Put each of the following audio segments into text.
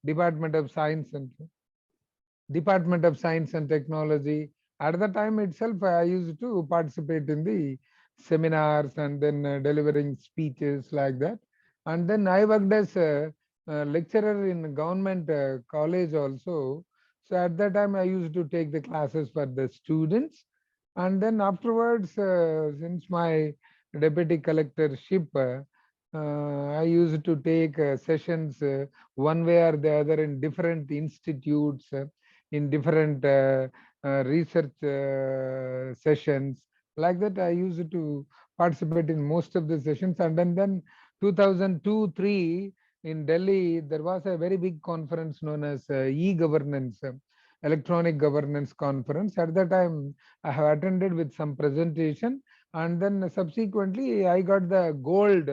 Department of Science and Technology. At the time itself, I used to participate in the seminars and then delivering speeches like that. And then I worked as a lecturer in government college also. So at that time, I used to take the classes for the students. And then afterwards, since my deputy collectorship, I used to take sessions one way or the other in different institutes, in different research sessions. Like that, I used to participate in most of the sessions. And then 2002-3 in Delhi, there was a very big conference known as e-governance, electronic governance conference. At that time, I have attended with some presentation, and then subsequently I got the gold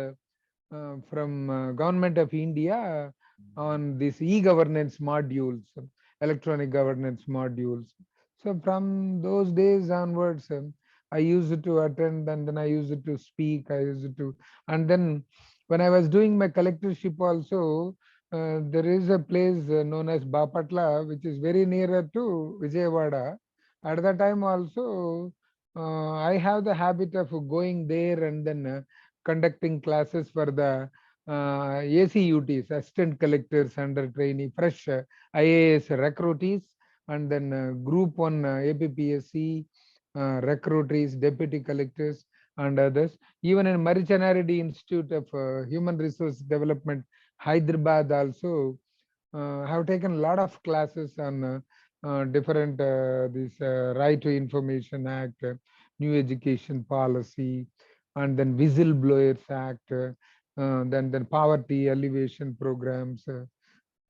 from Government of India on these e-governance modules, electronic governance modules. So from those days onwards, I used to attend, and then I used to speak. And then when I was doing my collectorship also, there is a place known as Bapatla, which is very nearer to Vijayawada. At that time also, I have the habit of going there and then conducting classes for the ACUTs, assistant collectors under trainee, fresh IAS recruitees, and then group 1 APPSC recruitees, deputy collectors, and others. Even in Marichanaredi Institute of Human Resource Development, Hyderabad also, have taken a lot of classes on different this Right to Information Act, New Education Policy, and then Whistleblowers Act, then Poverty Alleviation Programs,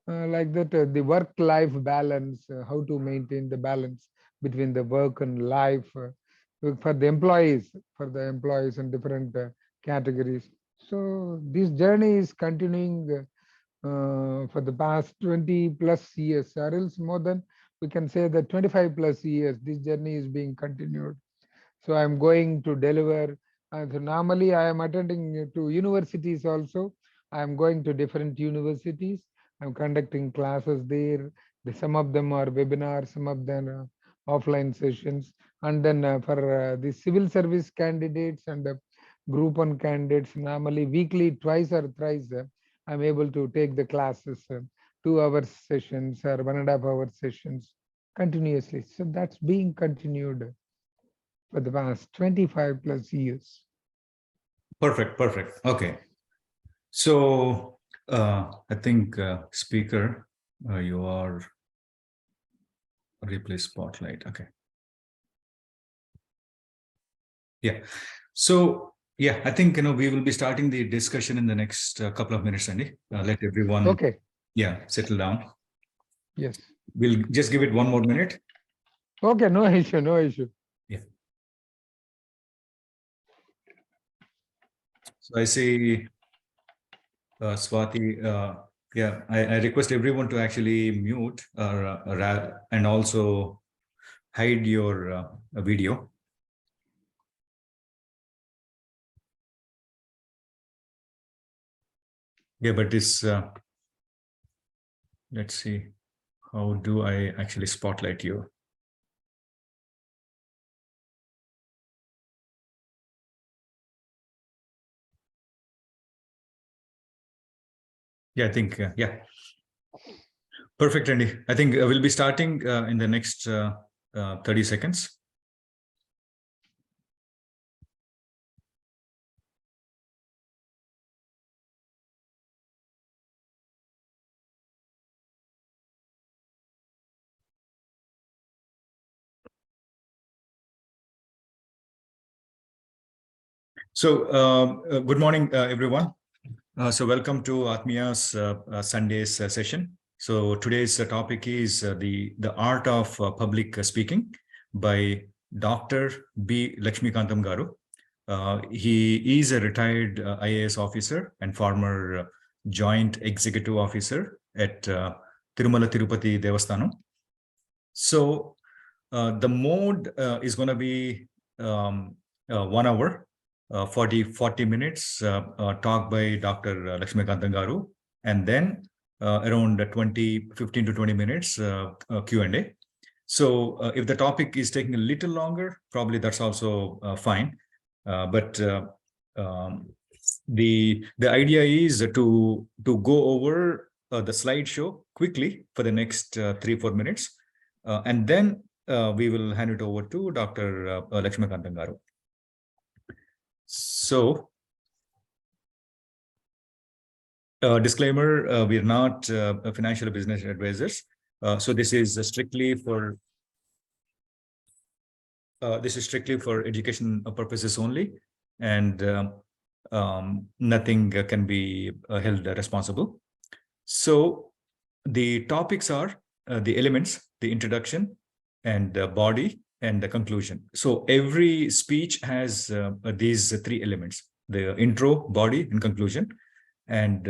like that. The work-life balance, how to maintain the balance between the work and life for the employees in different categories. So this journey is continuing for the past 20 plus years, or else more than, we can say that 25 plus years, this journey is being continued. So I'm going to deliver. So normally I am attending to universities also. I'm going to different universities. I'm conducting classes there. Some of them are webinars, some of them are offline sessions. And then for the civil service candidates and group 1 candidates, normally weekly, twice or thrice, I'm able to take the classes, 2 hour sessions or 1.5 hour sessions continuously. So that's being continued for the past 25 plus years. Perfect. Okay. So I think speaker, you are replace spotlight. Okay. Yeah. So yeah, I think we will be starting the discussion in the next couple of minutes, Andy. Let everyone settle down. Yes. We'll just give it 1 more minute. Okay, no issue. Yeah. So I see Swati, I request everyone to actually mute and also hide your video. Yeah, but this, let's see, how do I actually spotlight you? Yeah, I think, Perfect, Andy. I think we'll be starting in the next 30 seconds. So good morning, everyone. So welcome to Atmiya's Sunday's session. So today's topic is the art of public speaking by Dr. B Lakshmikantham garu. He is a retired IAS officer and former joint executive officer at Tirumala Tirupati Devasthanam. So the mode is going to be 1 hour. 40 minutes talk by Dr. Lakshmikantham garu, and then around 15 to 20 minutes Q&A. So if the topic is taking a little longer, probably that's also fine. But the idea is to go over the slideshow quickly for the next 3-4 minutes, and then we will hand it over to Dr. Lakshmikantham garu. So, disclaimer: we are not financial business advisors. So this is strictly for education purposes only, and nothing can be held responsible. So the topics are the elements, the introduction, and the body, and the conclusion. So every speech has these three elements: the intro, body, and conclusion. And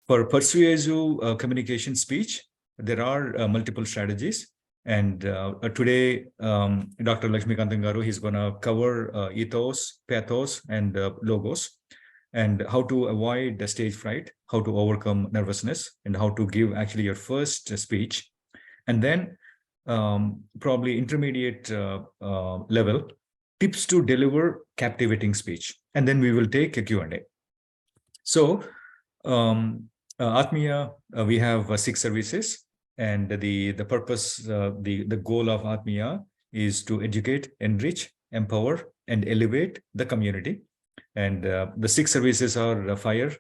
for persuasive communication speech, there are multiple strategies. And today, Dr. Lakshmikantham garu, he's going to cover ethos, pathos, and logos, and how to avoid the stage fright, how to overcome nervousness, and how to give actually your first speech. And then probably intermediate level tips to deliver captivating speech. And then we will take a Q&A. So Atmiya, we have 6 services, and the purpose, the goal of Atmiya is to educate, enrich, empower, and elevate the community. And the 6 services are FIRE,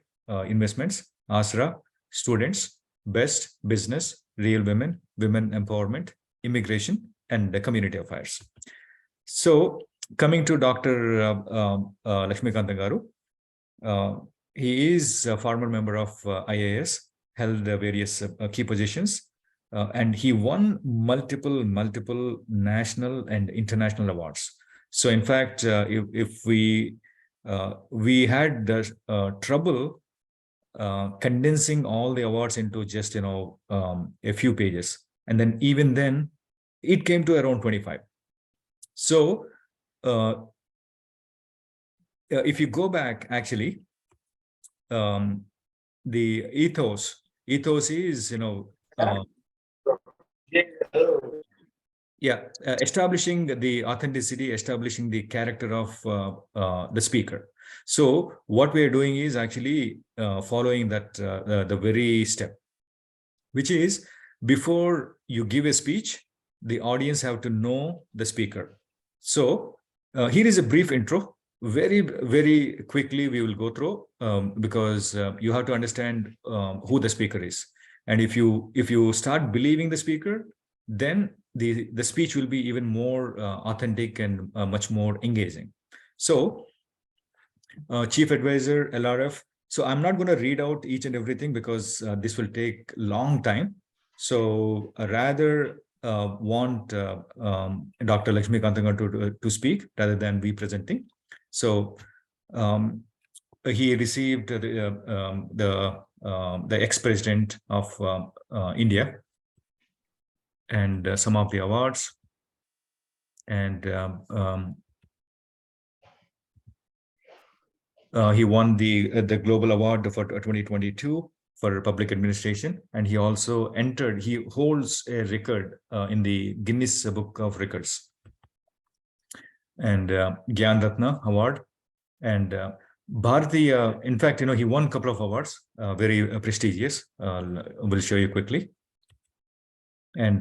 investments, ASRA, students, BEST, business, real women, women empowerment, immigration, and the community affairs. So coming to Dr. Lakshmikantham garu, he is a former member of IAS, held various key positions, and he won multiple national and international awards. So in fact, if we had trouble condensing all the awards into just a few pages, and then even then it came to around 25. So if you go back, actually, the ethos is establishing the authenticity, establishing the character of the speaker. So what we are doing is actually following that the very step, which is, before you give a speech, the audience have to know the speaker. So here is a brief intro. Very quickly we will go through, because you have to understand who the speaker is. And if you start believing the speaker, then the speech will be even more authentic and much more engaging. So Chief Advisor, LRF. So I'm not going to read out each and everything, because this will take long time. So rather want Dr. Lakshmikantham to speak rather than be presenting. So he received the ex-president of India, and some of the awards, and he won the Global Award for 2022 for public administration, and he also entered. He holds a record in the Guinness Book of Records, and Gyan Ratna Award, and Bharatiya. In fact, he won a couple of awards, very prestigious. We'll show you quickly. And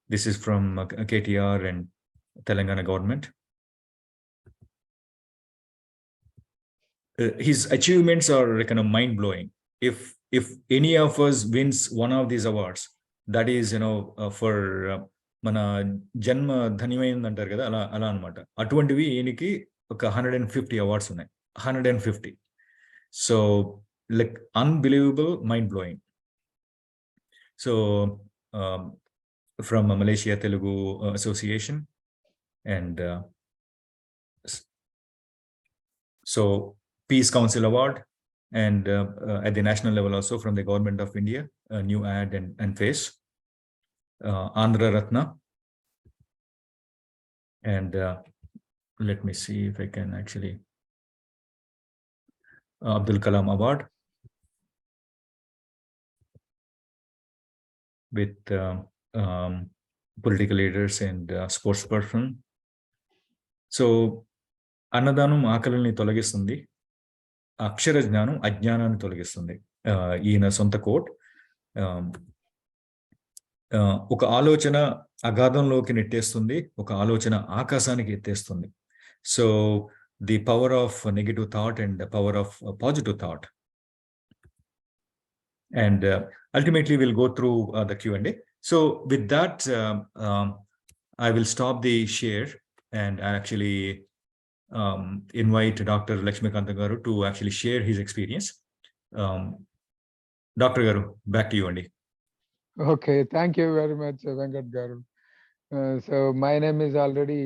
this is from KTR and Telangana government. His achievements are kind of mind-blowing. If any of us wins one of these awards, that is for మన జన్మ ధన్యమైంది అంటారు కదా, అలా అనమాట. అటువంటివి ఈయనకి ఒక 150 awards ఉన్నాయి. 150. So like unbelievable, mind-blowing. So from Malaysia Telugu Association, and so Peace Council Award, and at the national level also from the Government of India, New Ad and Face, Andhra Ratna, and let me see if I can actually, Abdul Kalam Award, with political leaders and sports person. So, అన్నదానం ఆకలిని తొలగిస్తుంది, అక్షర జ్ఞానం అజ్ఞానాన్ని తొలగిస్తుంది. ఈయన సొంత coat. ఒక ఆలోచన అగాధంలోకి నెట్టేస్తుంది, ఒక ఆలోచన ఆకాశానికి ఎత్తేస్తుంది. So the power of negative thought and the power of positive thought. And ultimately we'll go through the Q&A. So with that, I will stop the share and actually invite Dr. Lakshmikantham garu to actually share his experience. Dr. Garu, back to you, Andy. Okay, thank you very much, Venkat garu. So my name is already,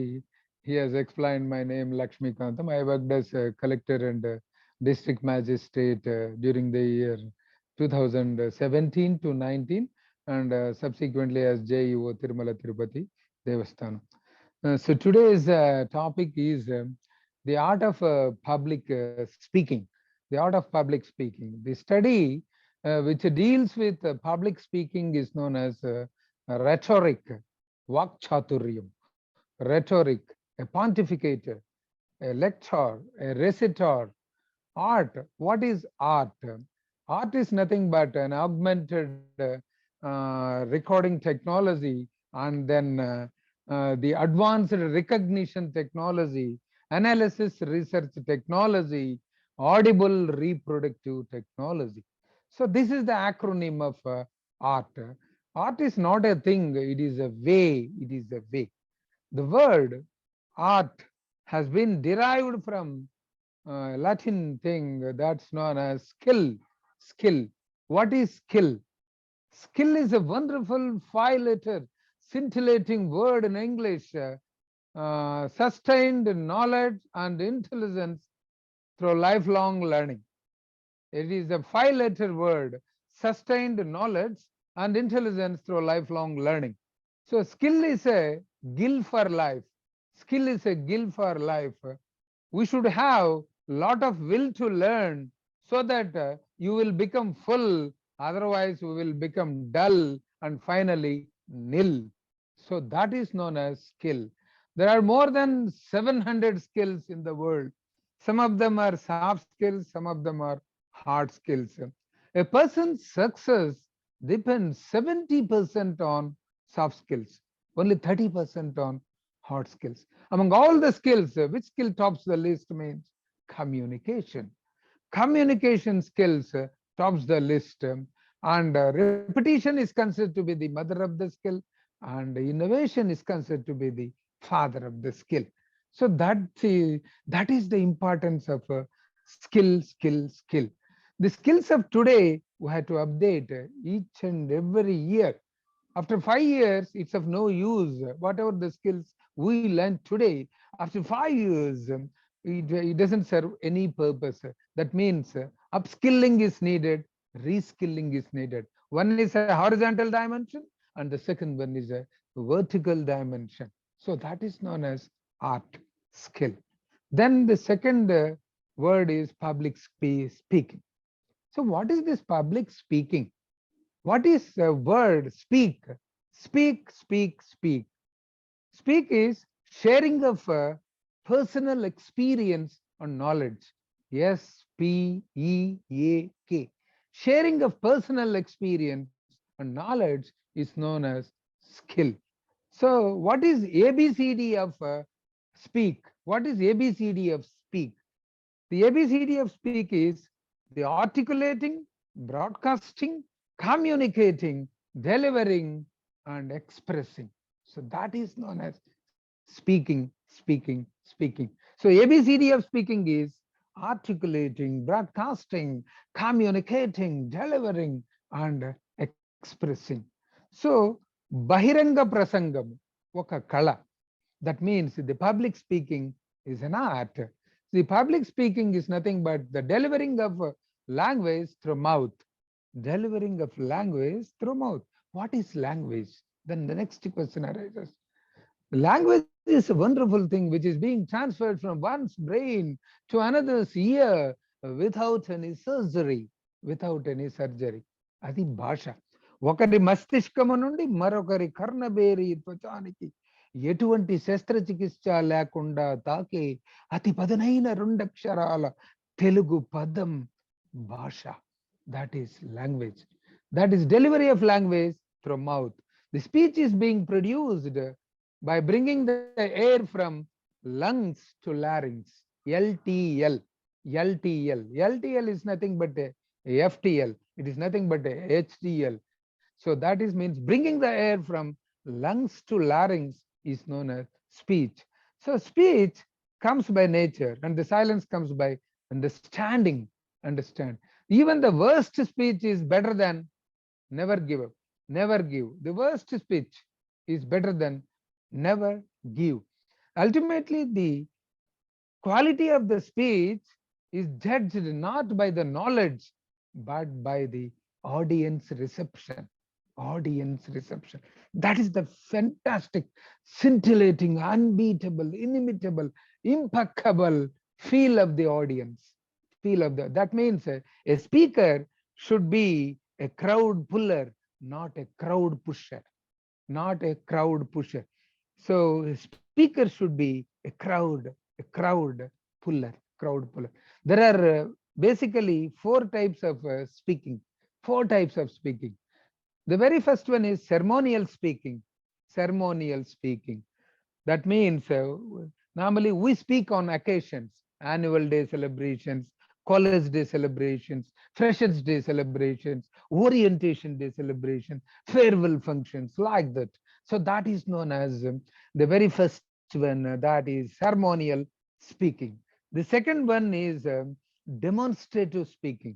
he has explained my name, Lakshmikantham. I worked as a collector and district magistrate during the year 2017 to 19, and subsequently as JEO Tirumala Tirupati Devasthanam. So today's topic is the art of public speaking. The art of public speaking. The study which deals with public speaking is known as rhetoric, vakchaturyam, rhetoric, a pontificator, a lector, a recitor, art. What is art? Art is nothing but an augmented recording technology, and then the advanced recognition technology, analysis research technology, audible reproductive technology. So this is the acronym of art. Art is not a thing, it is a way, it is a way. The word art has been derived from Latin thing that's known as skill. Skill. What is skill? Skill is a wonderful 5-letter scintillating word in English. Sustained knowledge and intelligence through lifelong learning. It is a 5-letter word, sustained knowledge and intelligence through lifelong learning. So skill is a gill for life. Skill is a gill for life. We should have lot of will to learn so that you will become full, otherwise we will become dull and finally nil. So that is known as skill. There are more than 700 skills in the world. Some of them are soft skills, some of them are hard skills. A person's success depends 70% on soft skills, only 30% on hard skills. Among all the skills, which skill tops the list means communication. Communication skills tops the list, and repetition is considered to be the mother of the skill, and innovation is considered to be the father of the skill. So that is the importance of skill, skill, skill. The skills of today we have to update each and every year. After 5 years, it's of no use. Whatever the skills we learn today, after 5 years, it doesn't serve any purpose. That means upskilling is needed, reskilling is needed. One is a horizontal dimension, and the second one is a vertical dimension. So that is known as art, skill. Then the second word is public speaking. So what is this public speaking? What is the word speak? Speak, speak, speak. Speak is sharing of personal experience or knowledge. SPEAK. Sharing of personal experience and knowledge is known as skill. So what is ABCD of speak? What is ABCD of speak? The ABCD of speak is the articulating, broadcasting, communicating, delivering, and expressing. So that is known as speaking, speaking, speaking. So ABCD of speaking is articulating, broadcasting, communicating, delivering, and expressing. So Bahiranga Prasangam, oka kala. That means the public speaking is an art. The public speaking is nothing but the delivering of language through mouth. Delivering of language through mouth. What is language? Then the next question arises. Language is a wonderful thing which is being transferred from one's brain to another's ear without any surgery. Without any surgery. Adi bhasha. ఒకరి మస్తిష్కము నుండి మరొకరి కర్ణబేరి త్వచానికి ఎటువంటి శస్త్రచికిత్స లేకుండా తాకే అతి పదునైన రెండక్షరాల తెలుగు పదం భాష. That is language. That is delivery of language through mouth. The speech is being produced by bringing the air from lungs to larynx. LTL. LTL. LTL is nothing but a FTL. It is nothing but a HTL. So that is means bringing the air from lungs to larynx is known as speech. So speech comes by nature and the silence comes by understanding. Understand. Even the worst speech is better than never give up. Never give. The worst speech is better than never give. Ultimately, the quality of the speech is judged not by the knowledge, but by the audience reception. Audience reception. That is the fantastic, scintillating, unbeatable, inimitable, impeccable feel of the audience. Feel of that means a speaker should be a crowd puller, not a crowd pusher. Not a crowd pusher. So a speaker should be a crowd puller, crowd puller. There are basically four types of speaking. Four types of speaking. The very first one is ceremonial speaking. Ceremonial speaking. That means normally we speak on occasions, annual day celebrations, college day celebrations, freshers day celebrations, orientation day celebration, farewell functions, like that. So that is known as the very first one, that is ceremonial speaking. The second one is demonstrative speaking.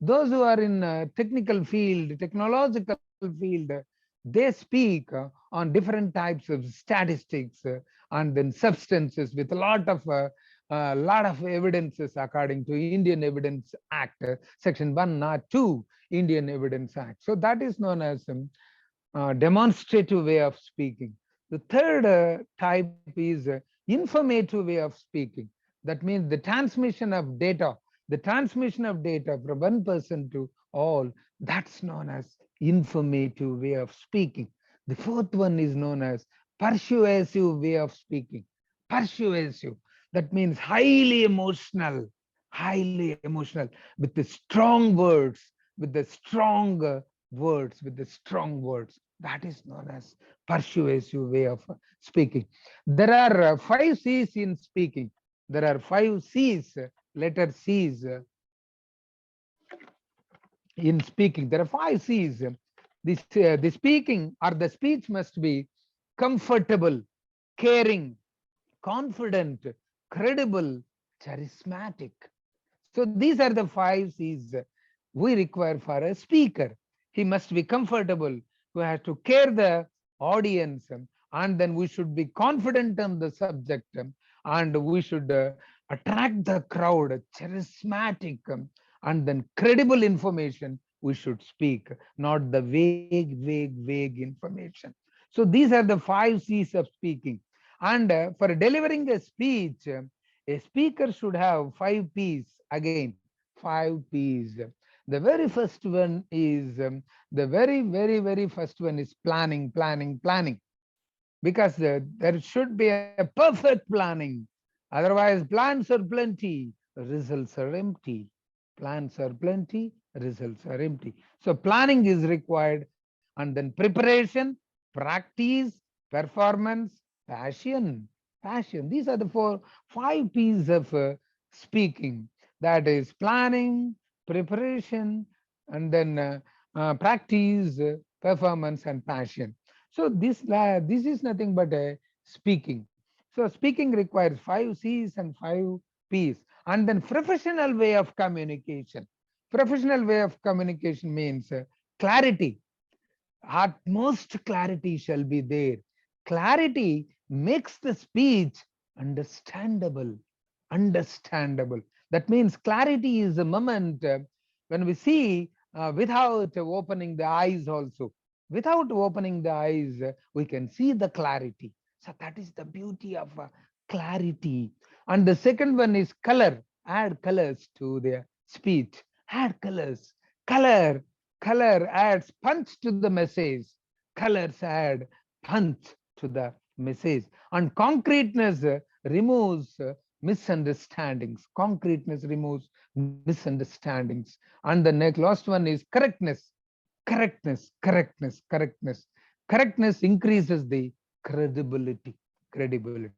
Those who are in technical field, technological field, they speak on different types of statistics and then substances with a lot of evidences according to Indian Evidence Act, Section 102 Indian Evidence Act. So that is known as demonstrative way of speaking. The third type is informative way of speaking. That means the transmission of data, from one person to all, that's known as informative way of speaking. The fourth one is known as persuasive way of speaking. Persuasive. That means highly emotional, with the strong words, with the strong words, with the strong words. That is known as persuasive way of speaking. There are 5 C's in speaking. There are 5 C's, letter C's in speaking. There are 5 C's. The speaking or the speech must be comfortable, caring, confident, credible, charismatic. So these are the 5 C's we require for a speaker. He must be comfortable, we have to care the audience, and then we should be confident on the subject, and we should attract the crowd, charismatic, and then credible information we should speak, not the vague information. So these are the 5 C's of speaking. And for delivering a speech, a speaker should have 5 P's. Again, 5 P's. The very first one is the very first one is planning. Because there should be a perfect planning. Otherwise, plans are plenty, results are empty. Plans are plenty, results are empty. So planning is required, and then preparation, practice, performance, passion. These are the 5 P's of speaking. That is planning, preparation, and then practice, performance, and passion. So this is nothing but a speaking. So speaking requires 5 C's and 5 P's. And then professional way of communication. Professional way of communication means clarity. Utmost clarity shall be there. Clarity makes the speech understandable. That means clarity is a moment when we see without opening the eyes also. Without opening the eyes, we can see the clarity. So that is the beauty of clarity. And the second one is color. Add colors to the speech. Add colors. Color Color adds punch to the message. Colors add punch to the message. And concreteness removes misunderstandings. Concreteness removes misunderstandings. And the next last one is correctness. Correctness. Correctness increases the credibility. Credibility.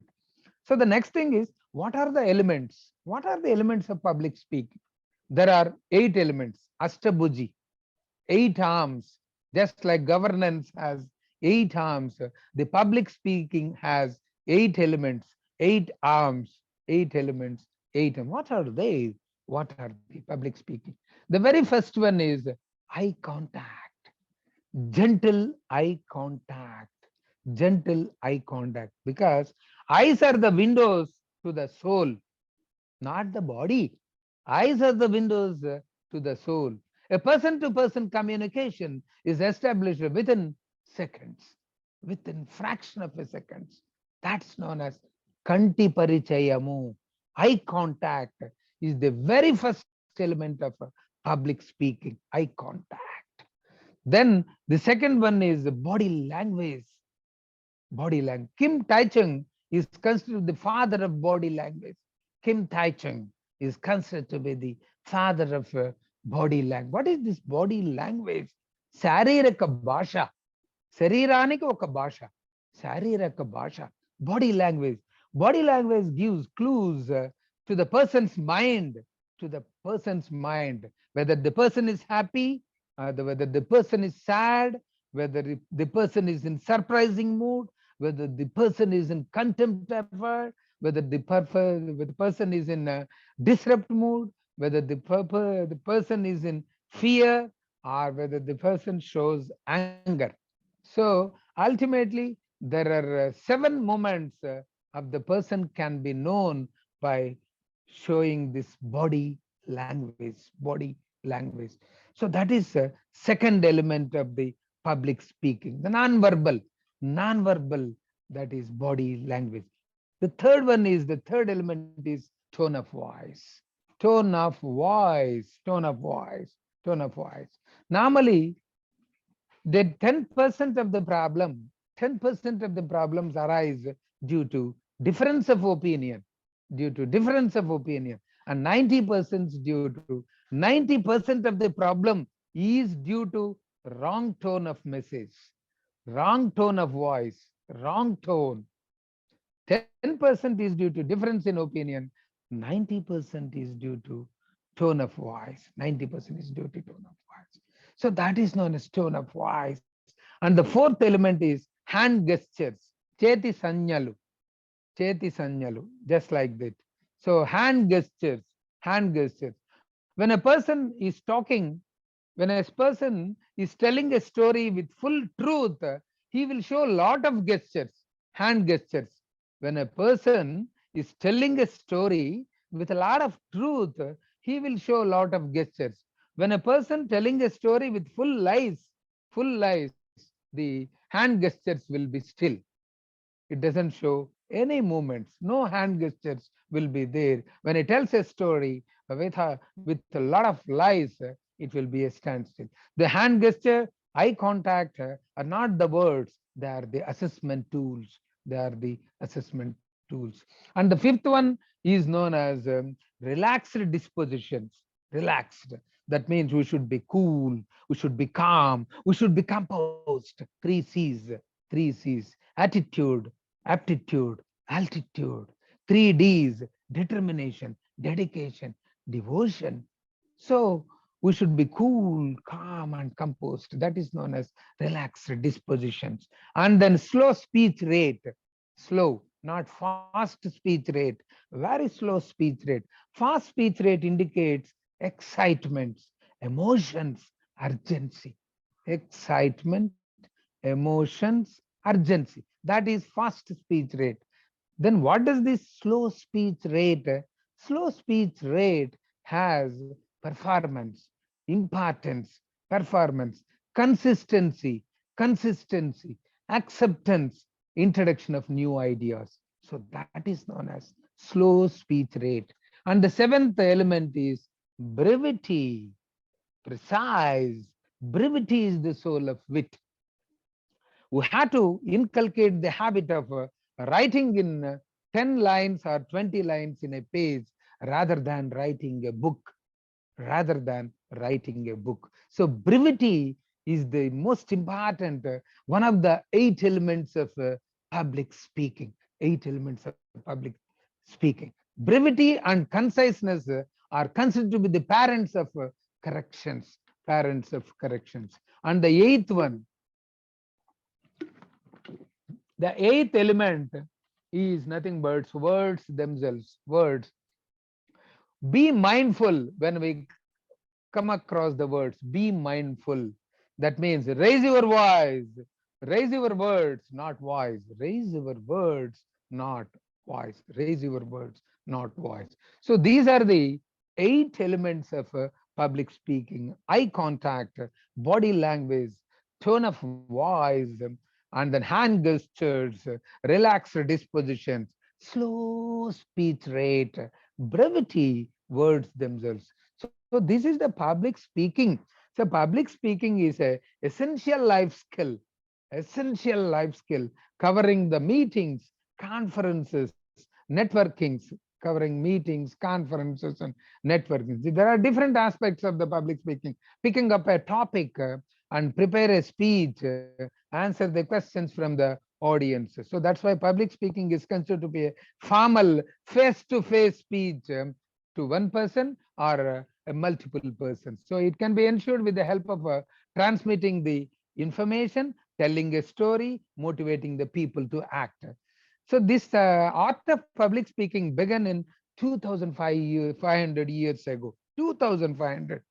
So the next thing is, what are the elements? What are the elements of public speaking? There are 8 elements. Ashtabhuji, 8 arms. Just like governance has 8 arms, the public speaking has 8 elements, 8 arms, 8 elements, 8. And what are they? What are the public speaking? The very first one is eye contact, gentle eye contact, gentle eye contact, because eyes are the windows to the soul, not the body. Eyes are the windows to the soul. A person to person communication is established within seconds, within fraction of a second. That's known as kanti parichayamu. Eye contact is the very first element of public speaking, eye contact. Then the second one is body language. Body language. Kim Tai-chung is considered the father of body language. Kim Tai-chung is considered to be the father of body language. What is this body language? Shariraka bhasha. Sharirāniki oka bhasha. Shariraka bhasha. Body language. Body language gives clues to the person's mind, to the person's mind, whether the person is happy, whether the person is sad, whether the person is in surprising mood, whether the person is in contempt effort, whether the person is in a disrupt mood, whether the person is in fear, or whether the person shows anger. So ultimately, there are 7 moments of the person can be known by showing this body language, body language. So that is a second element of the public speaking, the non-verbal, that is body language. The third one is, the third element is tone of voice. Tone of voice, tone of voice, tone of voice. Normally, the 10% of the problem, 10% of the problems arise due to difference of opinion, due to difference of opinion, and 90% due to 90% of the problem is due to wrong tone of message, wrong tone of voice, wrong tone. 10% is due to difference in opinion, 90% is due to tone of voice. 90% is due to tone of voice. So that is known as tone of voice. And the fourth element is hand gestures. Cheti sanyalu. Cheti sanyalu. Just like that. So hand gestures. Hand gestures. When a person is talking, when a person is telling a story with full truth, he will show a lot of gestures, hand gestures. When a person is telling a story with a lot of truth, he will show a lot of gestures. When a person telling a story with full lies, the hand gestures will be still. It doesn't show any movements, no hand gestures will be there. When it tells a story with a lot of lies, it will be a standstill. The hand gesture, eye contact are not the words, they are the assessment tools. They are the assessment tools. And the fifth one is known as relaxed dispositions. Relaxed. That means we should be cool, we should be calm, we should be composed. 3 C's, 3 C's. Attitude, aptitude, altitude. 3 D's, determination, dedication, devotion. So we should be cool, calm, and composed. That is known as relaxed dispositions. And then slow speech rate. Slow, not fast speech rate. Very slow speech rate. Fast speech rate indicates excitement, emotions, urgency. Excitement, emotions, urgency. That is fast speech rate. Then what does this slow speech rate? Slow speech rate has performance, importance, performance, consistency, acceptance, introduction of new ideas. So that is known as slow speech rate. And the seventh element is brevity, precise, Brevity is the soul of wit. We had to inculcate the habit of writing in 10 lines or 20 lines in a page rather than writing a book, rather than writing a book. So brevity is the most important, one of the 8 elements of public speaking. 8 elements of public speaking. Brevity and conciseness are considered to be the parents of corrections, parents of corrections. And the eighth element is nothing but words themselves. Words. Be mindful when we come across the words. Be mindful. That means raise your voice, raise your words, not voice. Raise your words, not voice. Raise your words, not voice. So these are the 8 elements of public speaking: eye contact, body language, tone of voice, and then hand gestures, relaxed dispositions, slow speech rate, brevity, words themselves. So this is the public speaking. So public speaking is a essential life skill, essential life skill, covering the meetings, conferences, networkings, covering meetings, conferences, and networking. There are different aspects of the public speaking. Picking up a topic and prepare a speech, answer the questions from the audience. So that's why public speaking is considered to be a formal face-to-face speech to one person or a multiple persons. So it can be ensured with the help of transmitting the information, telling a story, motivating the people to act. So this art of public speaking began in 2500 years ago. 2500.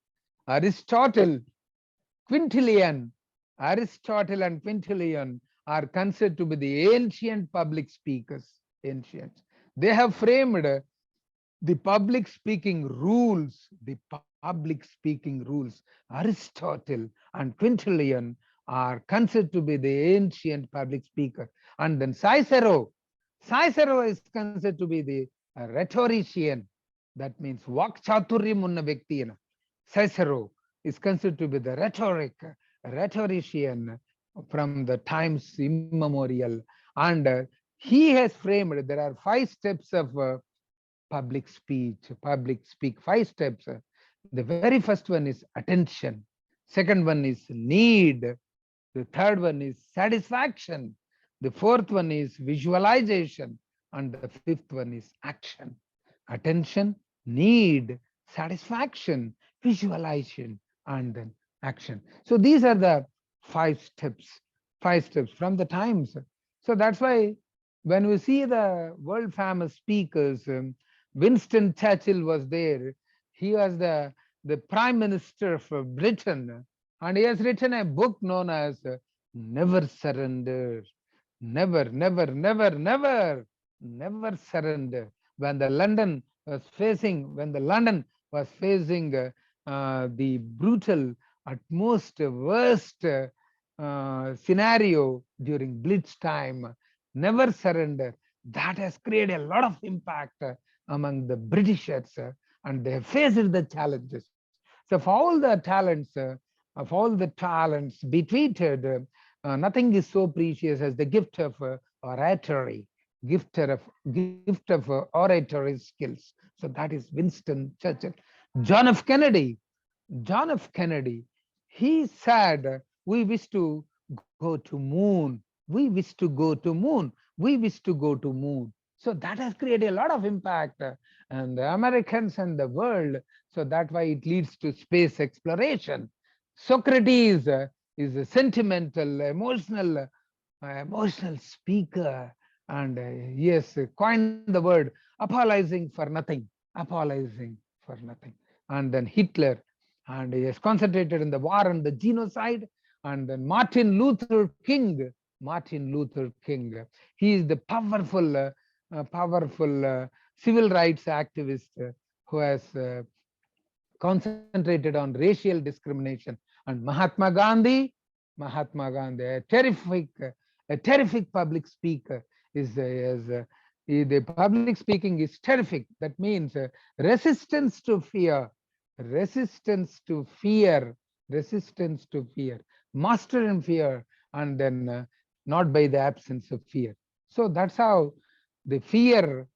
Aristotle, Quintilian, Aristotle and Quintilian are considered to be the ancient public speakers. Ancient. They have framed the public speaking rules, the public speaking rules. Aristotle and Quintilian are considered to be the ancient public speaker. And then Cicero is considered to be the rhetorician. That means Vakchaturyam unna Vyaktina. Cicero is considered to be the rhetorician from the times immemorial. And he has framed, there are 5 steps of public speech, public speak, 5 steps. The very first one is attention. Second one is need. The third one is satisfaction. The fourth one is visualization. And the fifth one is action. Attention, need, satisfaction, visualization, and then action. So these are the 5 steps, 5 steps from the times. So that's why when we see the world famous speakers, Winston Churchill was there. He was the Prime Minister of Britain, and he has written a book known as Never Surrender. Never, never, never, never, never surrender. When the London was facing the brutal, at most worst scenario during Blitz time, never surrender. That has created a lot of impact among the Britishers, and they have faced the challenges. So of all the talents be treated, nothing is so precious as the gift of oratory, gift of oratory skills. So that is Winston Churchill. John F. Kennedy, John F. Kennedy, he said, "We wish to go to moon. We wish to go to moon. We wish to go to moon." So that has created a lot of impact on the Americans and the world. So that's why it leads to space exploration. Socrates is a sentimental, emotional speaker, and yes, coined the word apologizing for nothing, apologizing for nothing. And then Hitler, and he has concentrated in the war and the genocide. And then Martin Luther King, he is the powerful civil rights activist who has concentrated on racial discrimination. And Mahatma Gandhi, a terrific public speaker, the public speaking is terrific. That means resistance to fear, resistance to fear, resistance to fear, master in fear, and then not by the absence of fear. So that's how the fear,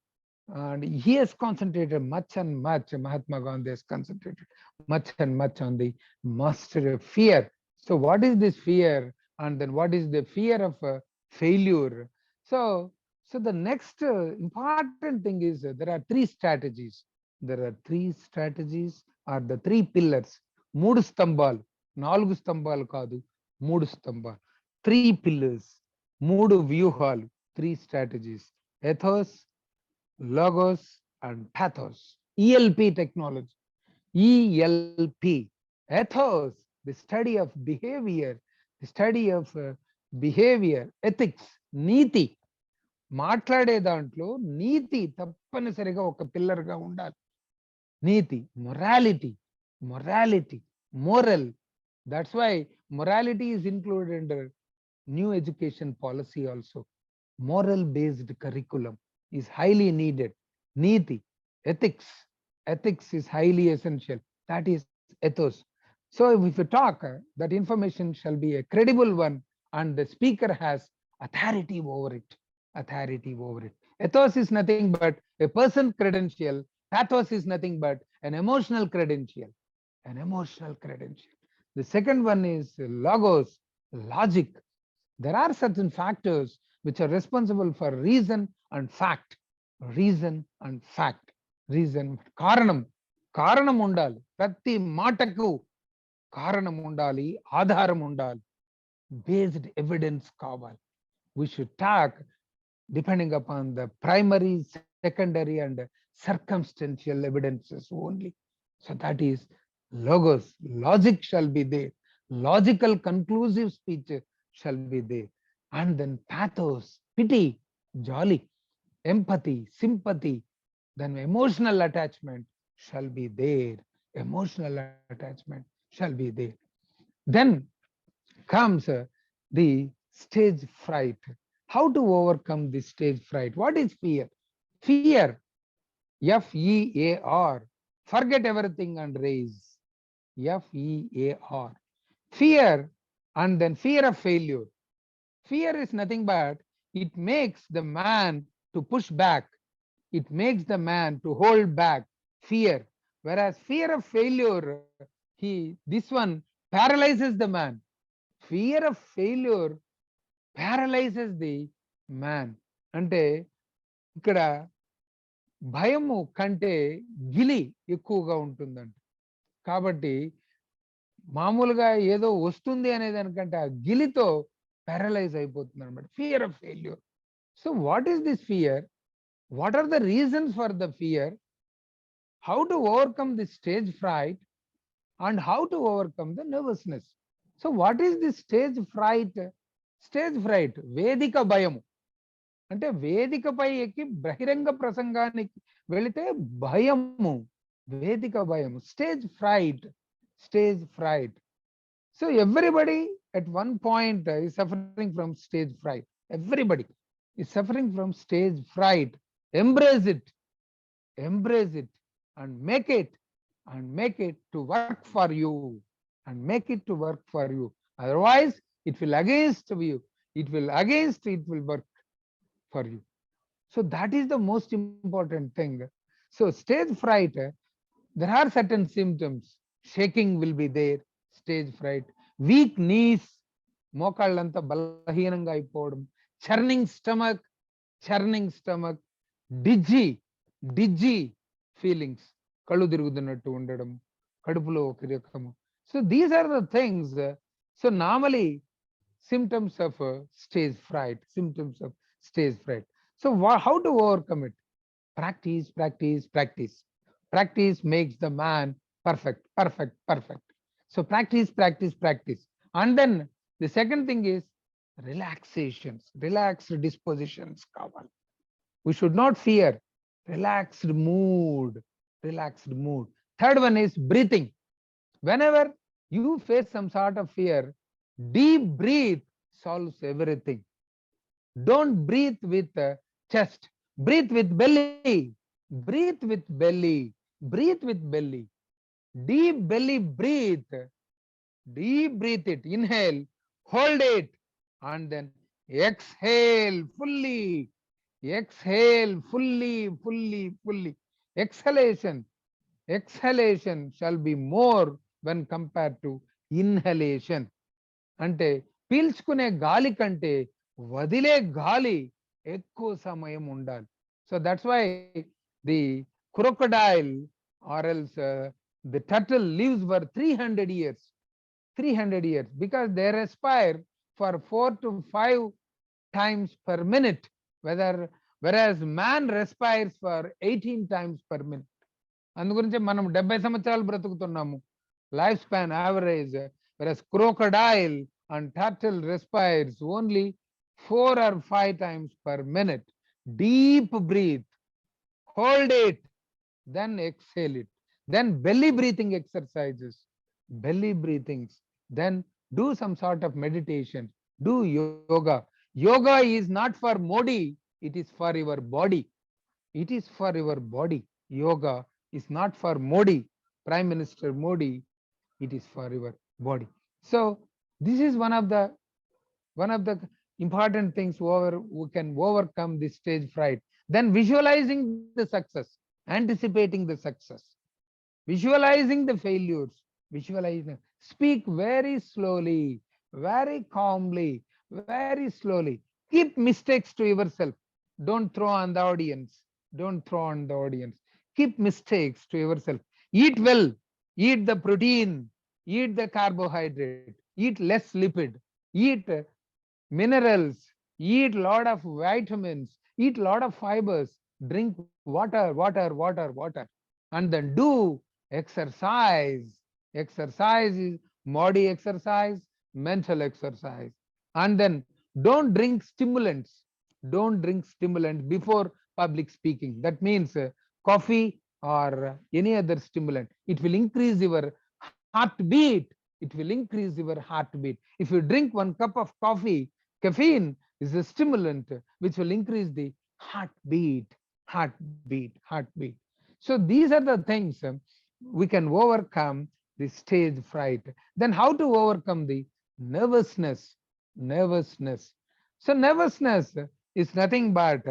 and he has concentrated much and much, Mahatma Gandhi has concentrated much and much on the mastery of fear. So what is this fear? And then what is the fear of failure? So, so the next important thing is there are three strategies. There are three strategies or the three pillars. మూడు స్తంభాలు, నాలుగు స్తంభాలు కాదు, మూడు స్తంభాలు, three pillars, మూడు వ్యూహాలు, three strategies: ethos, logos, and pathos. ELP technology. ELP. Ethos, the study of behavior, the study of behavior, ethics, నీతి. మాట్లాడే దాంట్లో నీతి తప్పనిసరిగా ఒక పిల్లర్గా ఉండాలి. నీతి, morality, moral. That's why morality is included under new education policy also. Moral based curriculum is highly needed. Niti, ethics is highly essential. That is ethos. So if you talk, that information shall be a credible one, and the speaker has authority over it. Ethos is nothing but a person credential. Pathos is nothing but an emotional credential. The second one is logos, logic. There are certain factors which are responsible for reason and fact. కారణం ఉండాలి. ప్రతి మాటకు కారణం ఉండాలి, ఆధారం ఉండాలి, based evidence కావాలి. We should talk depending upon the primary, secondary, and circumstantial evidences only. So that is logos. Logic shall be there. Logical conclusive speech shall be there. And then pathos, pity, jolly, empathy, sympathy, then emotional attachment shall be there. Then comes the stage fright. How to overcome this stage fright? What is fear? Fear, FEAR, forget everything and raise. FEAR. Fear, and then fear of failure. Fear is nothing but it makes the man to push back. It makes the man to hold back. Fear. Whereas fear of failure, this one paralyzes the man. Fear of failure paralyzes the man. అంటే ఇక్కడ భయము కంటే గిలి ఎక్కువగా ఉంటుందంట. కాబట్టి మామూలుగా ఏదో వస్తుంది అనే దానికంటే ఆ గిలితో paralyze అయిపోతుంది అనమాట. Fear of failure. So what is this fear? What are the reasons for the fear? How to overcome the stage fright and how to overcome the nervousness. So what is the stage fright? Stage fright వేదిక భయము. అంటే వేదికపై ఎక్కి బహిరంగ ప్రసంగానికి వెళితే భయము, వేదిక భయము, stage freight. So everybody at one point is suffering from stage fright. Everybody is suffering from stage fright. Embrace it and make it to work for you. Otherwise it will work for you. So that is the most important thing. So stage fright, there are certain symptoms. Shaking will be there. Stage fright. Weak knees, మోకాళ్ళంతా బలహీనంగా అయిపోవడం. churning stomach, dizzy feelings, కళ్ళు తిరుగుతున్నట్టు ఉండడం, కడుపులో ఒక రకము. So these are the things. So normally symptoms of stage fright. So how to overcome it? Practice makes the man perfect. So practice. And then the second thing is relaxed dispositions. We should not fear. Relaxed mood. Third one is breathing. Whenever you face some sort of fear, deep breathe solves everything. Don't breathe with chest. Breathe with belly. Deep belly breathe. Deep breathe it, inhale, hold it, and then exhale fully. Exhale fully. Exhalation. Exhalation shall be more when compared to inhalation. అంటే పీల్చుకునే గాలి కంటే వదిలే గాలి ఎక్కువ సమయం ఉండాలి. So that's why the crocodile or else the turtle lives for 300 years. 300 years because they respire for 4 to 5 times per minute, whereas man respires for 18 times per minute. అందుగురించి మనం 70 సంవత్సరాలు బ్రతుకుతున్నాము life span average, whereas crocodile and turtle respires only 4 or 5 times per minute. Deep breathe, hold it, then exhale it. Then belly breathing exercises, belly breathings. Then do some sort of meditation, do yoga. Yoga is not for Modi, it is for your body. It is for your body. Yoga is not for Modi, Prime Minister Modi, it is for your body. So this is one of the important things who can overcome this stage fright. Then visualizing the success, anticipating the success, visualizing the failures, visualizing, speak very slowly, very calmly, very slowly. Keep mistakes to yourself, don't throw on the audience, don't throw on the audience. Keep mistakes to yourself. Eat well, eat the protein, eat the carbohydrate, eat less lipid, eat minerals, eat lot of vitamins, eat lot of fibers, drink water, and then do exercise. Exercise is body exercise, mental exercise. And then don't drink stimulants. Don't drink stimulants before public speaking. That means coffee or any other stimulant. It will increase your heartbeat. It will increase your heartbeat. If you drink 1 cup of coffee, caffeine is a stimulant which will increase the heartbeat. So these are the things we can overcome the stage fright. Then how to overcome the nervousness? Nervousness. So nervousness is nothing but,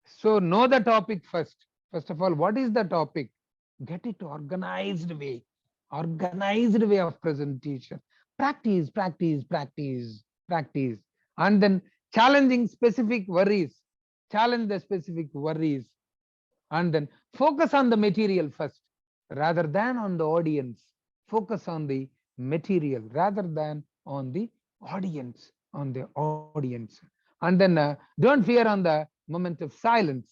so know the topic first. First of all, what is the topic? Get it organized way of presentation. Practice. And then challenging specific worries. Challenge the specific worries. And then focus on the material first rather than on the audience. Focus on the material rather than on the audience. And then don't fear on the moment of silence.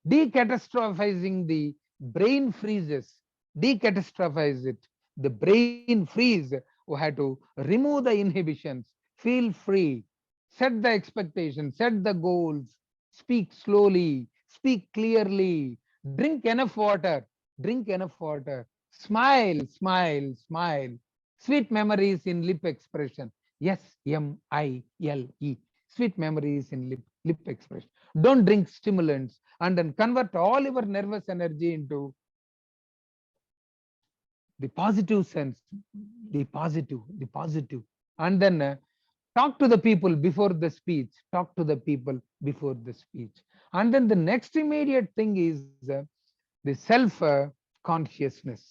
Decatastrophizing the brain freezes. Decatastrophize it. The brain freeze. We had to remove the inhibitions. Feel free. Set the expectations. Set the goals. Speak slowly. Speak clearly. Drink enough water. Smile. Sweet memories in lip expression. SMILE. Sweet memories in lip expression. Don't drink stimulants, and then convert all your nervous energy into the positive sense, the positive. And then talk to the people before the speech. And then the next immediate thing is the self-consciousness.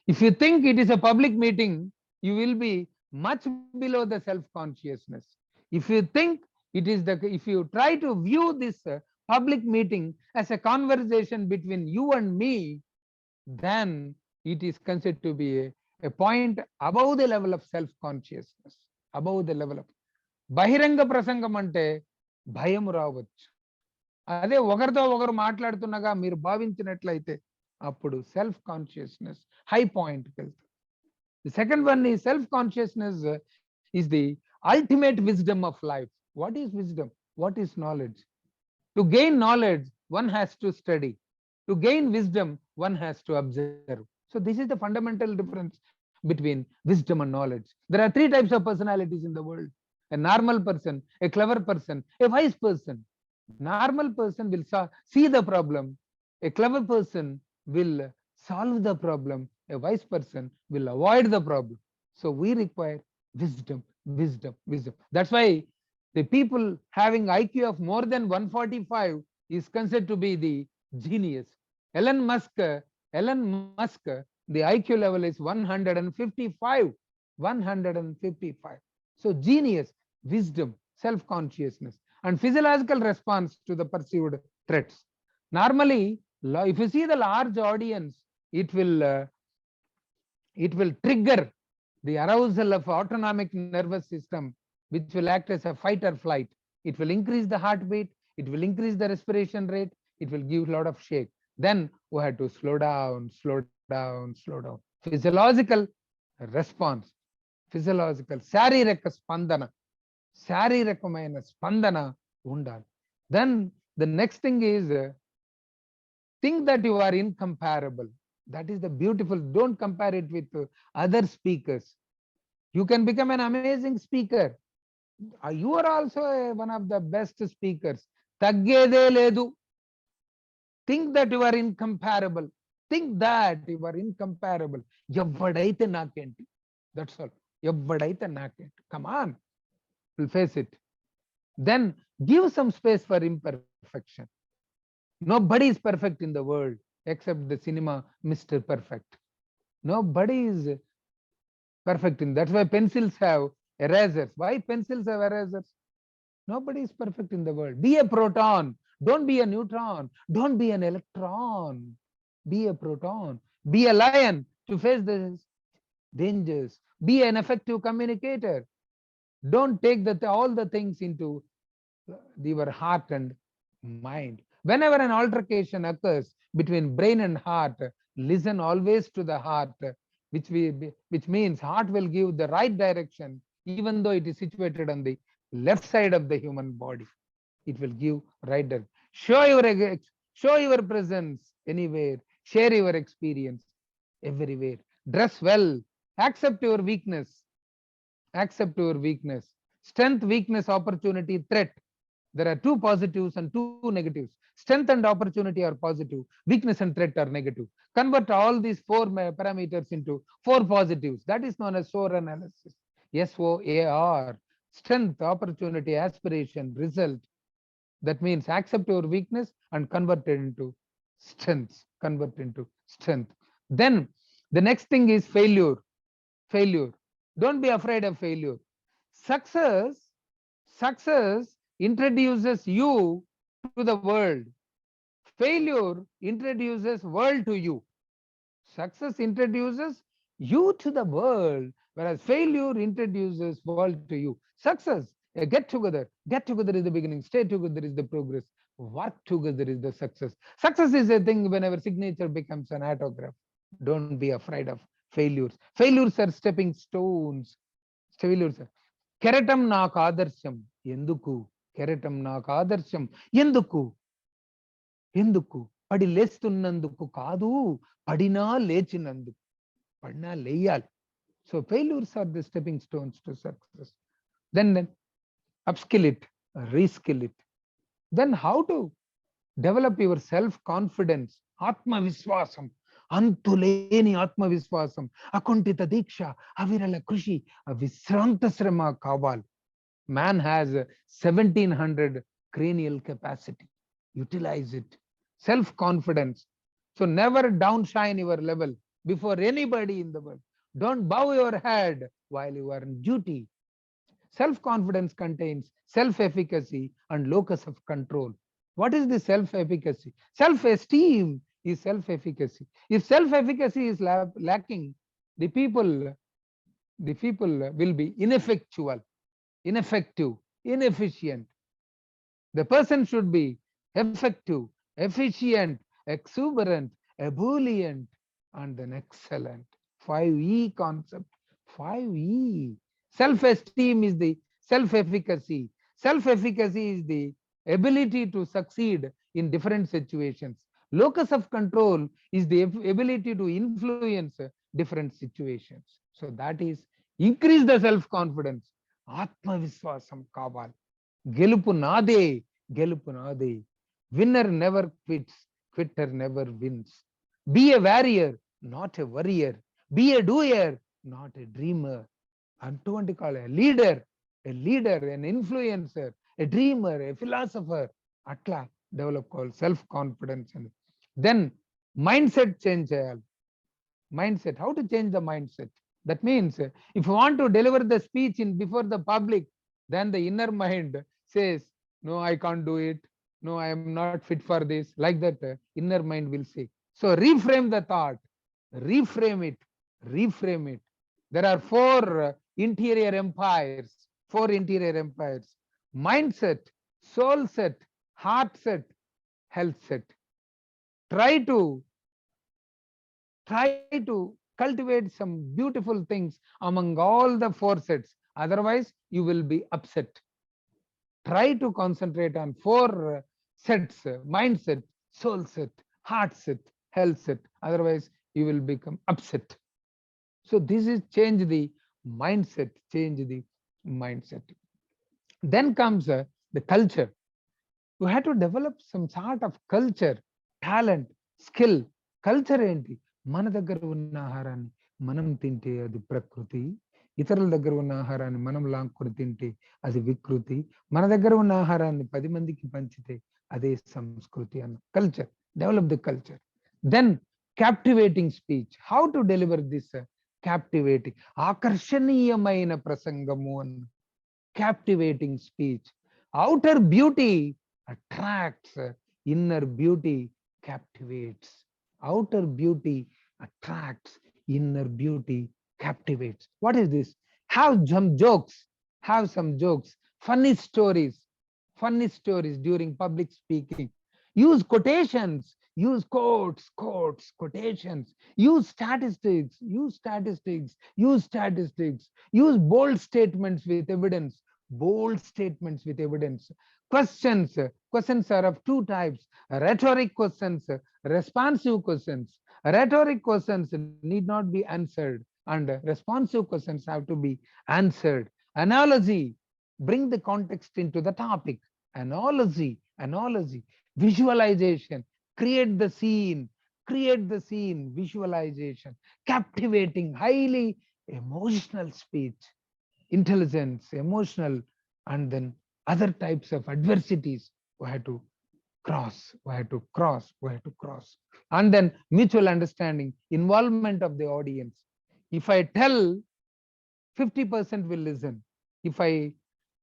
If you think it is a public meeting, you will be much below the self-consciousness. If you think if you try to view this public meeting as a conversation between you and me, then it is considered to be a point above the level of self-consciousness. బహిరంగ ప్రసంగం అంటే భయం రావచ్చు. అదే ఒకరితో ఒకరు మాట్లాడుతున్నగా మీరు భావించినట్లయితే అప్పుడు సెల్ఫ్ కాన్షియస్నెస్ హై పాయింట్కి వెళ్తారు. The second one is self-consciousness is the ultimate wisdom of life. What is wisdom? What is knowledge? To gain knowledge, one has to study. To gain wisdom, one has to observe. So this is the fundamental difference between wisdom and knowledge. There are 3 types of personalities in the world: a normal person, a clever person, a wise person. Normal person will see the problem. A clever person will solve the problem. A wise person will avoid the problem. So we require wisdom, wisdom, wisdom. That's why the people having IQ of more than 145 is considered to be the genius. Elon Musk, Elon Musk, the IQ level is 155. 155. So genius, wisdom, self-consciousness, and physiological response to the perceived threats. Normally, if you see the large audience, it will trigger the arousal of autonomic nervous system, which will act as a fight or flight. It will increase the heartbeat, it will increase the respiration rate, it will give a lot of shake. Then we have to slow down, slow down, slow down. Physiological response, physiological శారీరక స్పందన, శారీరకమైన స్పందన ఉండాలి. Then the next thing is think that you are incomparable. That is the beautiful. Don't compare it with other speakers. You can become an amazing speaker. You are also one of the best speakers. Taggede ledu. Think that you are incomparable. Think that you are incomparable. Evvadaithe nakenti. That's all. Evvadaithe nakenti. Come on. We'll face it. Then give some space for imperfection. Nobody is perfect in the world except the cinema Mr. Perfect. Nobody is perfect in. That's why pencils have erasers. Why pencils have erasers? Nobody is perfect in the world. Be a proton. Don't be a neutron. Don't be an electron. Be a proton. Be a lion to face the dangers. Be an effective communicator. Don't take all the things into your heart and mind. Whenever an altercation occurs between brain and heart, listen always to the heart, which means heart will give the right direction, even though it is situated on the left side of the human body. It will give right direction. Show your presence anywhere. Share your experience everywhere. Dress well. Accept your weakness. Accept your weakness. Strength, weakness, opportunity, threat. There are two positives and two negatives. Strength and opportunity are positive. Weakness and threat are negative. Convert all these four parameters into four positives. That is known as SOAR analysis. SOAR. Strength, opportunity, aspiration, result. That means accept your weakness and convert it into strength. Convert into strength. Then the next thing is failure. Failure. Don't be afraid of failure. Success introduces you to the world. Failure introduces world to you. Success introduces you to the world, whereas failure introduces world to you. Success, a get together. Get together is the beginning. Stay together is the progress. Work together is the success. Success is a thing whenever signature becomes an autograph. Don't be afraid of failures. Failures are stepping stones. Failures are. కెరటం నాకు ఆదర్శం ఎందుకు కెరటం నాకు ఆదర్శం ఎందుకు ఎందుకు పడి లేస్తున్నందుకు కాదు పడినా లేచినందుకు పడినా లేయాలి. So failures are the stepping stones to success. Then upskill it, reskill it. Then how to develop your self-confidence, ఆత్మవిశ్వాసం, అంతులేని ఆత్మవిశ్వాసం, అకుంఠిత దీక్ష, అవిరళ కృషి, విశ్రాంత శ్రమ కావాలి. Man has 1700 cranial capacity. Utilize it. Self-confidence. So never downshine your level before anybody in the world. Don't bow your head while you are on duty. Self-confidence contains self-efficacy and locus of control. What is the self-efficacy? Self-esteem is self-efficacy. If self-efficacy is lacking, the people will be ineffectual, ineffective, inefficient. The person should be effective, efficient, exuberant, ebullient, and then excellent. 5E concept. 5E. Self-esteem is the self-efficacy. Self-efficacy is the ability to succeed in different situations. Locus of control is the ability to influence different situations. So that is increase the self-confidence. ఆత్మవిశ్వాసం కావాలి. గెలుపు నాదే, గెలుపు నాదే. Winner never quits, quitter never wins. Be a warrior, not a worrier. Be a doer, not a dreamer. అటువంటి కాదు, leader an influencer, a dreamer, a philosopher. అట్లా develop కావాలి సెల్ఫ్ కాన్ఫిడెన్స్ అని. దెన్ మైండ్ సెట్ చేంజ్ చేయాలి. Mindset, how to change the mindset? That means if you want to deliver the speech in before the public, then the inner mind says, no, I can't do it, no, I am not fit for this, like that inner mind will say. So reframe the thought, reframe it. There are four interior empires: mindset, soul set, heart set, health set. Try to cultivate some beautiful things among all the four sets, otherwise you will be upset. Try to concentrate on four sets: mindset, soul set, heart set, health set, otherwise you will become upset. So this is change the mindset. Then comes the culture. You have to develop some sort of culture, talent, skill. Culture ఏంటి? మన దగ్గర ఉన్న ఆహారాన్ని మనం తింటే అది ప్రకృతి, ఇతరుల దగ్గర ఉన్న ఆహారాన్ని మనం లాక్కొని తింటే అది వికృతి, మన దగ్గర ఉన్న ఆహారాన్ని 10 మందికి పంచితే అదే సంస్కృతి అన్న culture. Develop the culture. Then captivating speech. How to deliver this captivating, ఆకర్షణీయమైన ప్రసంగము అన్న. Captivating speech. outer beauty attracts, inner beauty captivates. Outer beauty attracts, inner beauty captivates. What is this? Have some jokes, funny stories during public speaking. Use quotations, use quotations. Use statistics, use bold statements with evidence. Questions are of two types: rhetoric questions, responsive questions. Rhetoric questions need not be answered, and responsive questions have to be answered. Analogy, bring the context into the topic. Analogy, visualization, create the scene, visualization. Captivating, highly emotional speech. Intelligence, emotional, and then other types of adversities we have to cross. And then mutual understanding, involvement of the audience. If I tell, 50% will listen. If I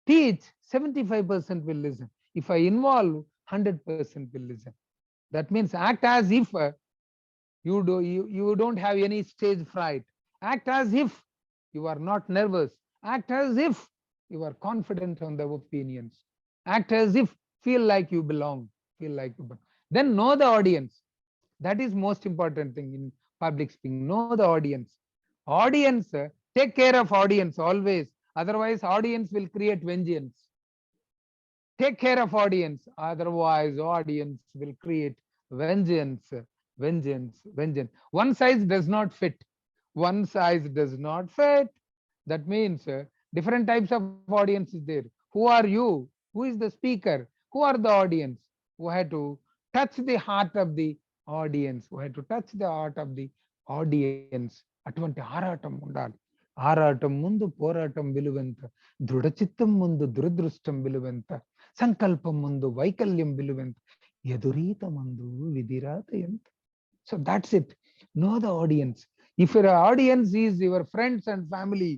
teach, 75% will listen. If I involve, 100% will listen. That means act as if you don't have any stage fright. Act as if you are not nervous. Act as if you are confident on the opinions. Act as if, feel like you belong. Then know the audience. That is most important thing in public speaking. Know the audience. Take care of audience always, otherwise audience will create vengeance. Take care of audience, otherwise audience will create vengeance. One size does not fit. That means different types of audience is there. Who are you? Who is the speaker? Who are the audience? Who had to touch the heart of the audience? అటువంటి ఆరాటం ఉండాలి. ఆరాటం ముందు పోరాటం విలువెంత, దృఢచిత్తం ముందు దురదృష్టం విలువెంత, సంకల్పం ముందు వైకల్యం విలువెంత, ఎదురీత ముందు విధిరాత ఎంత. So that's it. Know the audience. If your audience is your friends and family,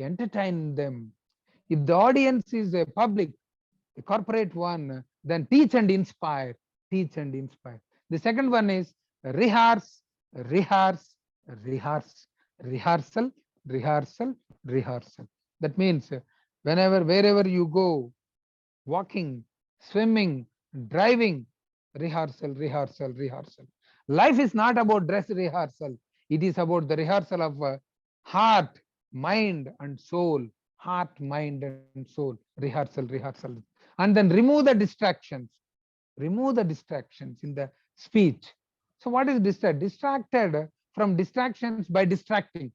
entertain them. If the audience is a public, a corporate one, then teach and inspire. The second one is rehearse. Rehearsal. That means wherever you go, walking, swimming, driving, rehearsal. Life is not about dress rehearsal. It is about the rehearsal of heart, mind and soul. Rehearsal. And then remove the distractions in the speech. So what is distracted from distractions by distracting.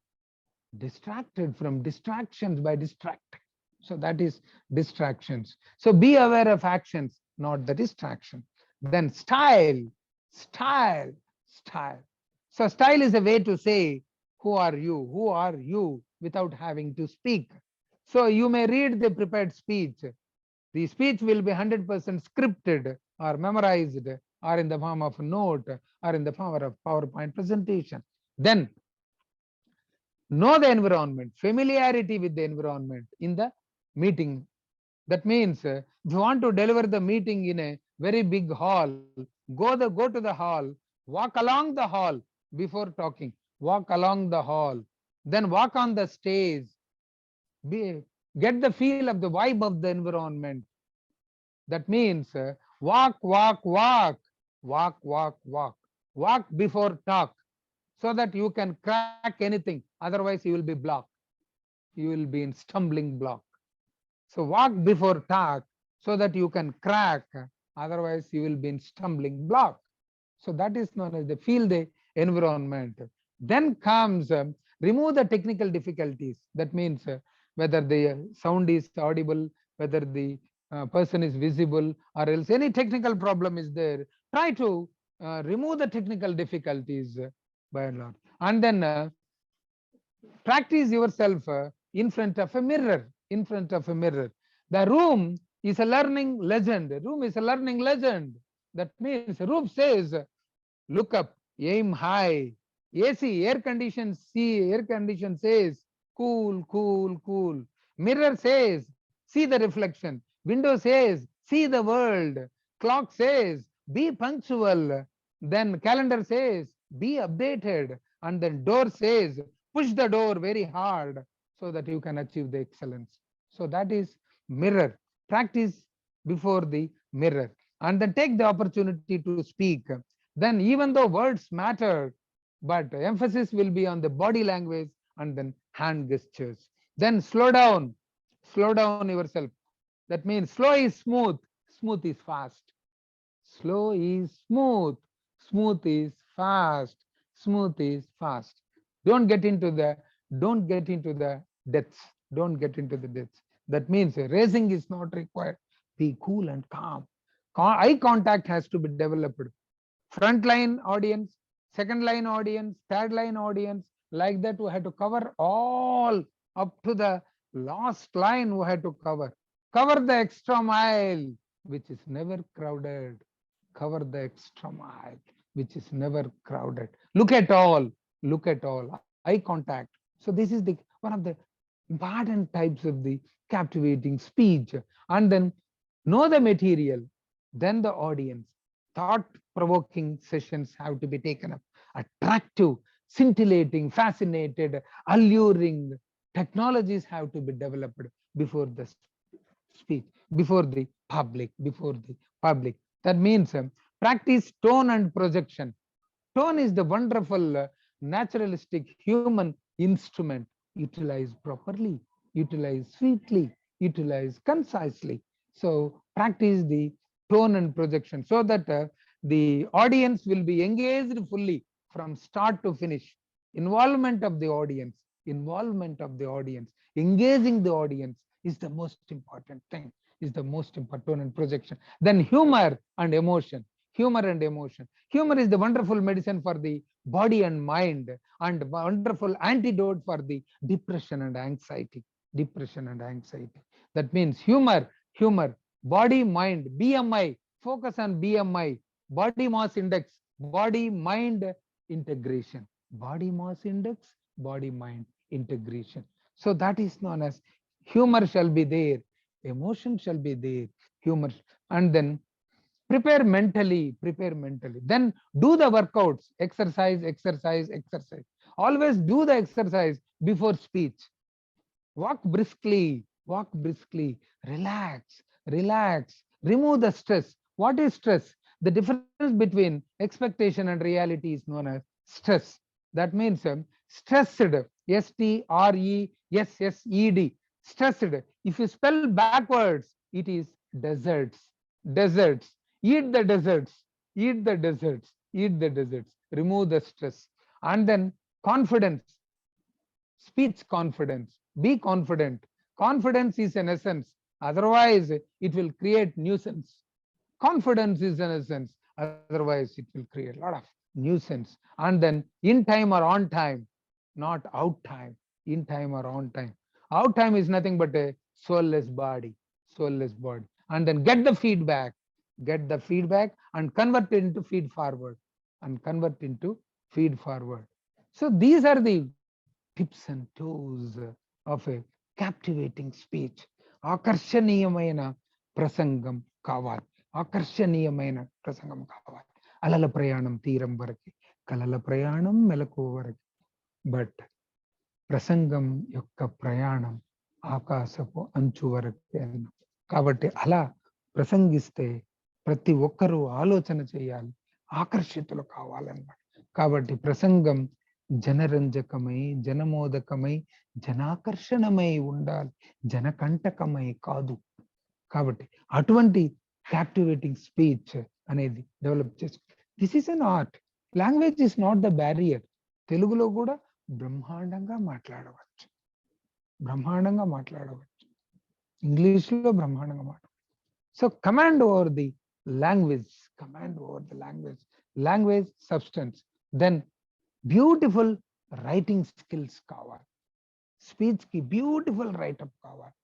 So that is distractions. So be aware of actions, not the distraction. Then style. So style is a way to say, who are you? Who are you? Without having to speak. So you may read the prepared speech. The speech will be 100% scripted or memorized or in the form of a note or in the form of PowerPoint presentation. Then know the environment, familiarity with the environment in the meeting. That means if you want to deliver the meeting in a very big hall, go to the hall, walk along the hall before talking, walk along the hall, then walk on the stage, be, get the feel of the vibe of the environment. That means walk, walk, walk, walk, walk, walk, walk before talk, so that you can crack anything. Otherwise, you will be blocked. You will be in stumbling block. So walk before talk so that you can crack. Otherwise, you will be in stumbling block. So that is known as the feel the environment. Then comes remove the technical difficulties. That means whether the sound is audible, whether the person is visible, or else any technical problem is there. Try to remove the technical difficulties by and large. And then practice yourself in front of a mirror. In front of a mirror. The room is a learning legend. Room is a learning legend. That means room says, look up, aim high. AC, air condition, see, air condition says, cool, cool, cool. Mirror says, see the reflection. Window says, see the world. Clock says, be punctual. Then calendar says, be updated. And then door says, push the door very hard so that you can achieve the excellence. So that is mirror. Practice before the mirror. And then take the opportunity to speak. Then even though words matter, but emphasis will be on the body language and then hand gestures. Then slow down yourself. That means slow is smooth, smooth is fast. Slow is smooth, smooth is fast, smooth is fast. Don't get into the don't get into the depths. Don't get into the depths. That means racing is not required. Be cool and calm. Eye contact has to be developed. Front line audience, second line audience, third line audience, like that we had to cover all up to the last line we had to cover. Cover the extra mile, which is never crowded. Cover the extra mile, which is never crowded. Look at all, eye contact. So this is the one of the important types of the captivating speech. And then know the material, then the audience. Thought provoking sessions have to be taken up. Attractive, scintillating, fascinated, alluring technologies have to be developed before the speech, before the public. That means practice tone and projection. Tone is the wonderful, naturalistic human instrument. Utilize properly, utilize sweetly, utilize concisely. So practice the tone and projection so that the audience will be engaged fully from start to finish. Involvement of the audience, engaging the audience is the most important thing, is the most important tone and projection. Then humor and emotion. Humor and emotion. Humor is the wonderful medicine for the body and mind, and wonderful antidote for the depression and anxiety. Depression and anxiety. That means humor, body, mind, BMI. Focus on BMI, body mass index, body mind integration. Body mass index, body mind integration. So that is known as humor shall be there, emotion shall be there, humor. And then prepare mentally, then do the workouts, exercise. Always do the exercise before speech. Walk briskly, relax, remove the stress. What is stress? The difference between expectation and reality is known as stress. That means stressed, STRESSED, stressed. If you spell backwards, it is deserts. Deserts. Eat the deserts. Eat the deserts. Eat the deserts. Remove the stress. And then confidence. Speech confidence. Be confident. Confidence is an essence. Otherwise, it will create nuisance. Confidence is an essence. Otherwise, it will create a lot of nuisance. And then in time or on time, not out time. In time or on time. Out time is nothing but a soulless body, soulless body. And then get the feedback and convert it into feed forward, and convert into feed forward. So these are the tips and toes of a captivating speech. ఆకర్షణీయమైన ప్రసంగం కావాలి. ఆకర్షణీయమైన ప్రసంగం కావాలి. అలల ప్రయాణం తీరం వరకు, కలల ప్రయాణం మెలకు వరకు. బట్ ప్రసంగం యొక్క ప్రయాణం ఆకాశపు అంచు వరకే అన్నాం. కాబట్టి అలా ప్రసంగిస్తే ప్రతి ఒక్కరూ ఆలోచన చేయాలి, ఆకర్షితులు కావాలన్నమాట. కాబట్టి ప్రసంగం జనరంజకమై, జనమోదకమై, జనాకర్షణమై ఉండాలి, జనకంటకమై కాదు. కాబట్టి అటువంటి క్యాప్టివేటింగ్ స్పీచ్ అనేది డెవలప్ చేసుకో. This is an art. Language is not the barrier. తెలుగులో కూడా బ్రహ్మాండంగా మాట్లాడవచ్చు, బ్రహ్మాండంగా మాట్లాడవచ్చు. ఇంగ్లీష్లో బ్రహ్మాండంగా మాట్లాడవచ్చు. So command over the language, command over the language, language substance. Then beautiful writing skills కావాలి. స్పీచ్ కి బ్యూటిఫుల్ రైటప్ కావాలి.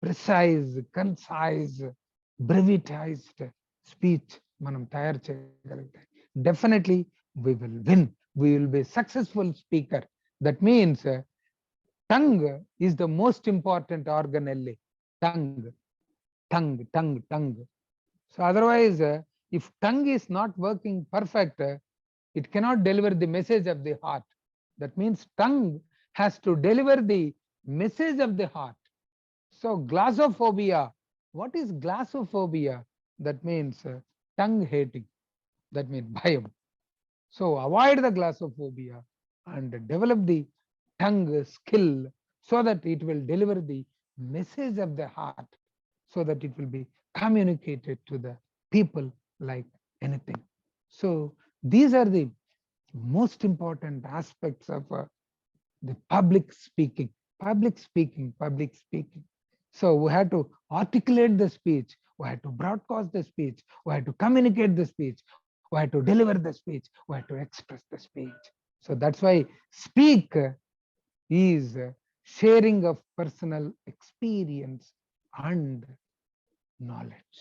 ప్రిసైజ్, కన్సైజ్, బ్రెవిటైజ్డ్ స్పీచ్ మనం తయారు చేయగలిగితే definitely we will win. We will be a successful speaker. That means tongue is the most important organ. Tongue, tongue. So otherwise, if tongue is not working perfect, it cannot deliver the message of the heart. That means tongue has to deliver the message of the heart. So glossophobia. What is glossophobia? That means tongue hating. That means bhayam. So avoid the glossophobia and develop the tongue skill so that it will deliver the message of the heart, so that it will be communicated to the people like anything. So these are the most important aspects of the public speaking. So we have to articulate the speech, we have to broadcast the speech, we have to communicate the speech, we have to deliver the speech, we have to express the speech. So that's why speak is sharing of personal experience and knowledge.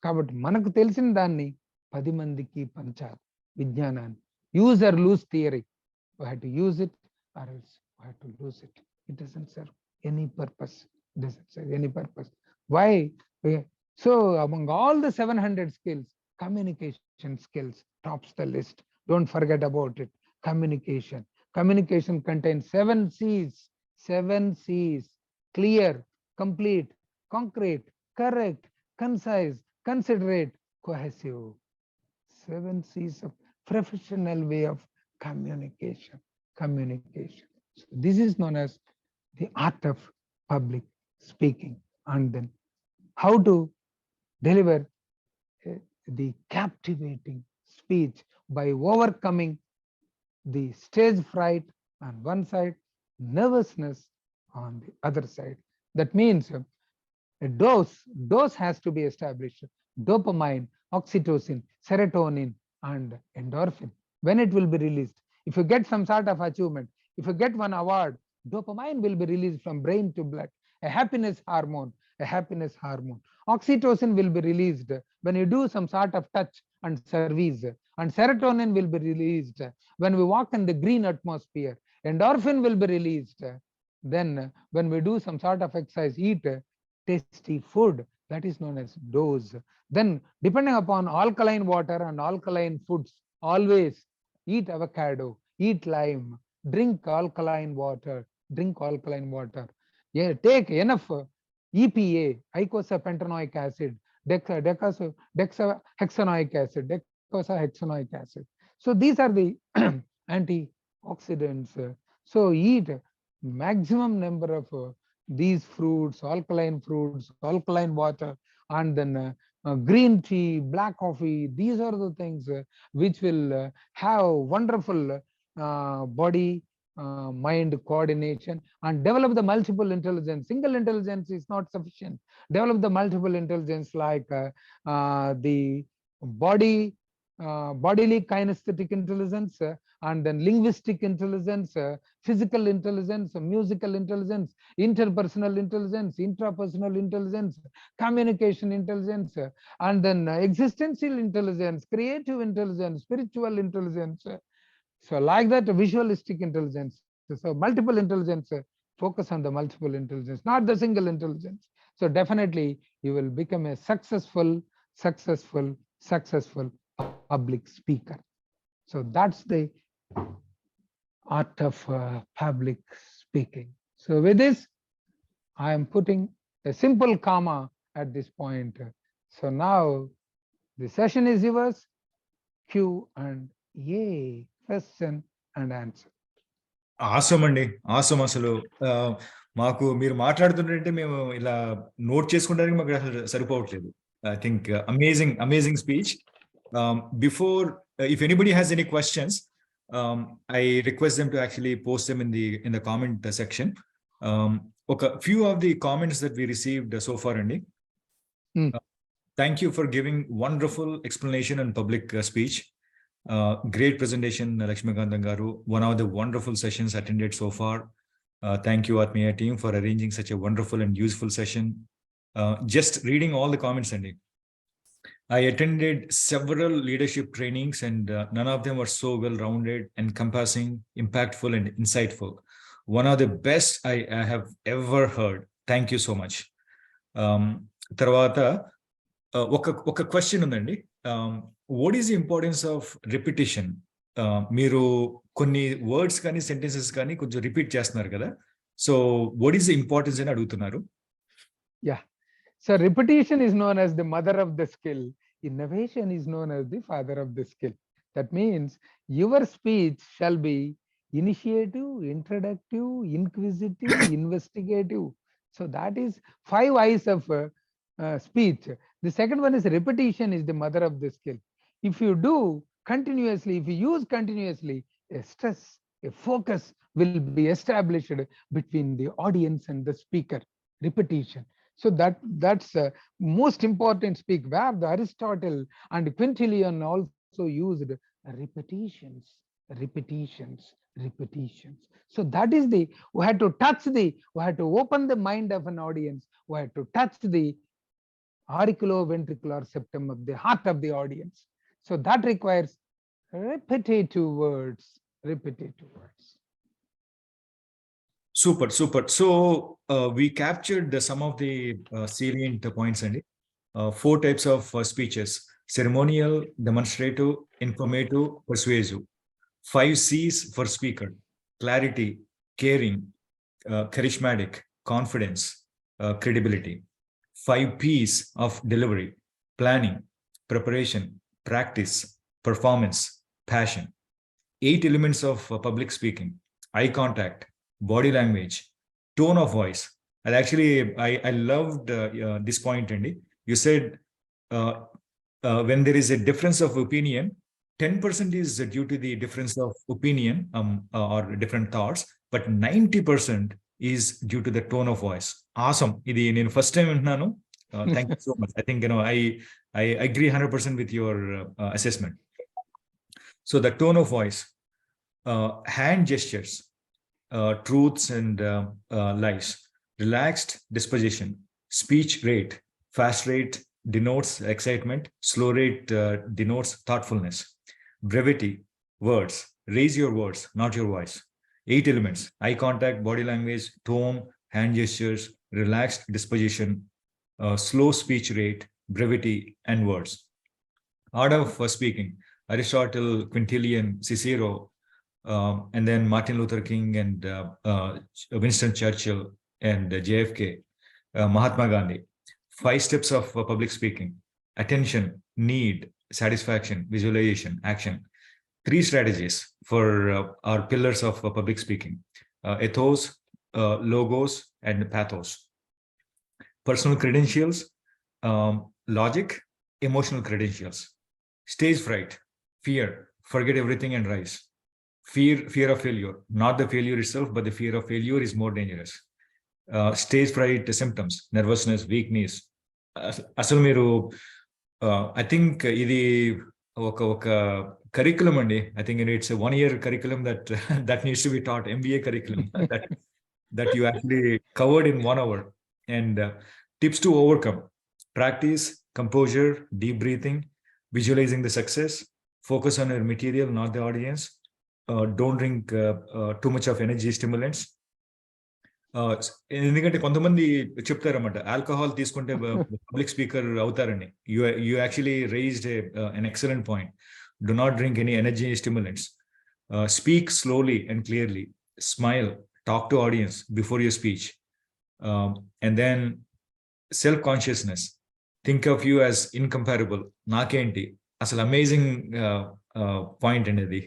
కాబట్టి మనకు తెలిసిన దాన్ని 10 మందికి పంచాలి, విజ్ఞానాన్ని. Use or lose theory. We have to use it or else we have to lose it. It doesn't serve any purpose. It doesn't serve any purpose. Why? So among all the 700 skills, communication skills tops the list. Don't forget about it. Communication. Communication contains 7 C's. 7 C's. Clear, complete, concrete, correct, concise, considerate, cohesive. 7 C's of professional way of communication. So this is known as the art of public speaking. And then how to deliver the captivating speech by overcoming the stage fright on one side, nervousness on the other side. That means a dose has to be established. Dopamine, oxytocin, serotonin, and endorphin. When it will be released, if you get some sort of achievement, if you get one award, dopamine will be released from brain to blood, a happiness hormone. Oxytocin will be released when you do some sort of touch and service, and serotonin will be released when we walk in the green atmosphere. Endorphin will be released then when we do some sort of exercise, eat tasty food. That is known as dose. Then depending upon alkaline water and alkaline foods, always eat avocado, eat lime, drink alkaline water. Yeah, take enough EPA, eicosapentaenoic acid, dexahexaenoic acid. So these are the antioxidants. So eat maximum number of these fruits, alkaline water, and then green tea, black coffee. These are the things which will have wonderful body mind coordination, and develop the multiple intelligence. Single intelligence is not sufficient. Develop the multiple intelligence like the body bodily kinesthetic intelligence, and then linguistic intelligence, physical intelligence, musical intelligence, interpersonal intelligence, intrapersonal intelligence, communication intelligence, and then existential intelligence, creative intelligence, spiritual intelligence. So like that, visualistic intelligence. So multiple intelligence, focus on the multiple intelligence, not the single intelligence. So definitely you will become a successful public speaker. So that's the art of public speaking. So with this, I am putting a simple comma at this point. So now the session is yours. Q and A, question and answer. Awesome అండి, awesome. అసలు మాకు మీరు మాట్లాడుతుంటే మేము ఇలా note చేసుకోవడానికి మాకు అసలు సరిపోవట్లేదు. I think amazing speech. Before, if anybody has any questions, I request them to actually post them in the comment section. ఒక few of the comments that we received so far అండి. Thank you for giving wonderful explanation and public speech. Great presentation, Lakshmikantham garu. One of the wonderful sessions attended so far. Thank you, Atmiya team, for arranging such a wonderful and useful session. Just reading all the comments, Andy. I attended several leadership trainings, and none of them were so well-rounded, encompassing, impactful, and insightful. One of the best I have ever heard. Thank you so much. Tarvata, oka question undandi. What is the importance of repetition? మీరు కొన్ని words కానీ sentences కానీ కొంచెం repeat చేస్తున్నారు కదా, so what is the importance అని అడుగుతున్నారు. Yeah, so repetition is known as the mother of the skill. Innovation is known as the father of the skill. That means your speech shall be initiative, introductive, inquisitive, investigative. So that is 5 I's of speech. The second one is repetition is the mother of the skill. If you do continuously, if you use continuously, a stress, a focus will be established between the audience and the speaker. Repetition. So that's most important speak, where the Aristotle and Quintilian also used repetitions. So that is we had to open the mind of an audience. We had to touch the auriculoventricular septum of the heart of the audience. So that requires repetitive words. Super. So we captured some of the salient points, Andy. 4 types of speeches: ceremonial, demonstrative, informative, persuasive. 5 C's for speaker: clarity, caring, charismatic, confidence, credibility. 5 P's of delivery: planning, preparation, practice, performance, passion. 8 elements of public speaking: eye contact, body language, tone of voice. And actually, I loved this point, Andy. You said when there is a difference of opinion, 10% is due to the difference of opinion or different thoughts, but 90% is due to the tone of voice. Awesome. Idi nenu first time vintnanu. Thank you so much. I think I agree 100% with your assessment. So the tone of voice, hand gestures, truths and lies, relaxed disposition, speech rate. Fast rate denotes excitement, slow rate denotes thoughtfulness. Brevity, words, raise your words, not your voice. 8 elements: eye contact, body language, tone, hand gestures, relaxed disposition, slow speech rate, brevity, and words. Art of speaking: Aristotle, Quintilian, Cicero, and then Martin Luther King and Winston Churchill and JFK, Mahatma Gandhi. 5 steps of public speaking: attention, need, satisfaction, visualization, action. 3 strategies for our pillars of public speaking: ethos, logos, and pathos. Personal credentials, logic, emotional credentials. Stage fright: fear, forget everything and rise. Fear of failure, not the failure itself, but the fear of failure is more dangerous. Stage fright symptoms: nervousness, weakness. అసలు మీరు I think ఇది ఒక curriculum అండి. I think it's a 1-year curriculum that that needs to be taught, MBA curriculum that you actually covered in 1 hour. And tips to overcome: practice, composure, deep breathing, visualizing the success, focus on your material, not the audience, don't drink too much of energy stimulants. ఎందుకంటే కొంతమంది చెప్తారన్నమాట, alcohol తీసుకుంటే public speaker అవుతారని. You actually raised an excellent point. Do not drink any energy stimulants. Speak slowly and clearly. Smile. Talk to audience before your speech. And then self-consciousness. Think of you as incomparable. నాకేంటి అసలు amazing point అండి అది.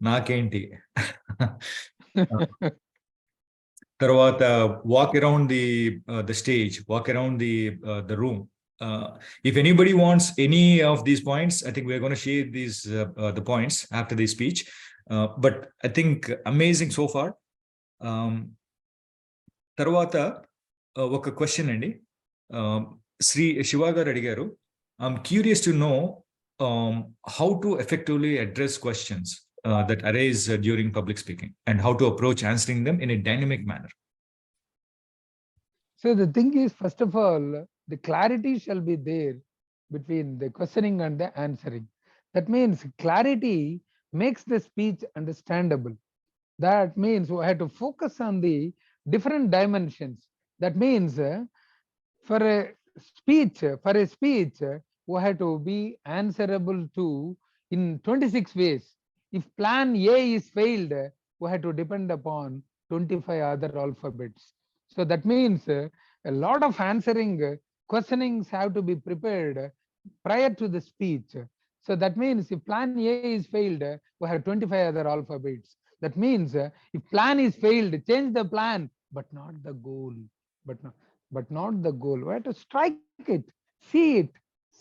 నాకేంటి తర్వాత walk around the stage, walk around the room. If anybody wants any of these points, I think we're going to share these the points after the speech. But I think amazing so far. తర్వాత ఒక question అండి, శ్రీ శివ గారు అడిగారు, I'm curious to know how to effectively address questions that arise during public speaking and how to approach answering them in a dynamic manner. So the thing is, first of all, the clarity shall be there between the questioning and the answering. That means clarity makes the speech understandable. That means we have to focus on the different dimensions. That means for a speech, we have to be answerable to in 26 ways. If plan A is failed, we have to depend upon 25 other alphabets. So that means a lot of answering questionings have to be prepared prior to the speech. So that means if plan A is failed, we have 25 other alphabets. That means if plan is failed, change the plan, but not the goal. But not the goal. We have to strike it, see it,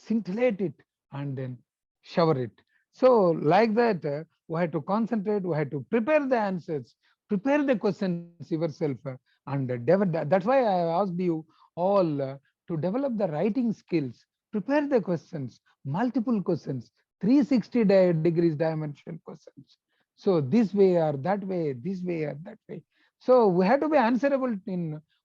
scintillate it, and then shower it. So like that, we have to concentrate, we have to prepare the answers, prepare the questions yourself, and that's why I asked you all to develop the writing skills, prepare the questions, multiple questions, 360 degrees dimension questions. So this way or that way, this way or that way. So we have to be answerable in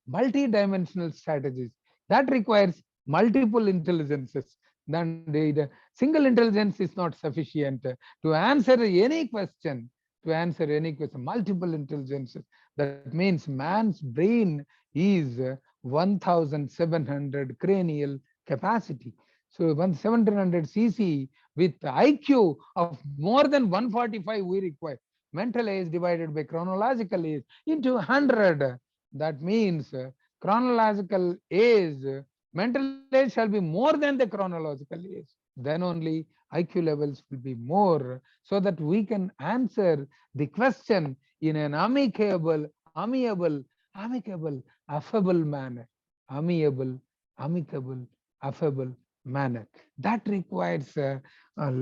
multi-dimensional strategies. That requires multiple intelligences. Then the single intelligence is not sufficient to answer any question. Multiple intelligences. That means man's brain is 1,700 cranial capacity. So 1,700 cc with IQ of more than 145 we require. Mental age divided by chronological age into 100. That means chronological age, mental age shall be more than the chronological age. Then only IQ levels will be more, so that we can answer the question in an amicable, affable manner. Amicable, affable manner. That requires a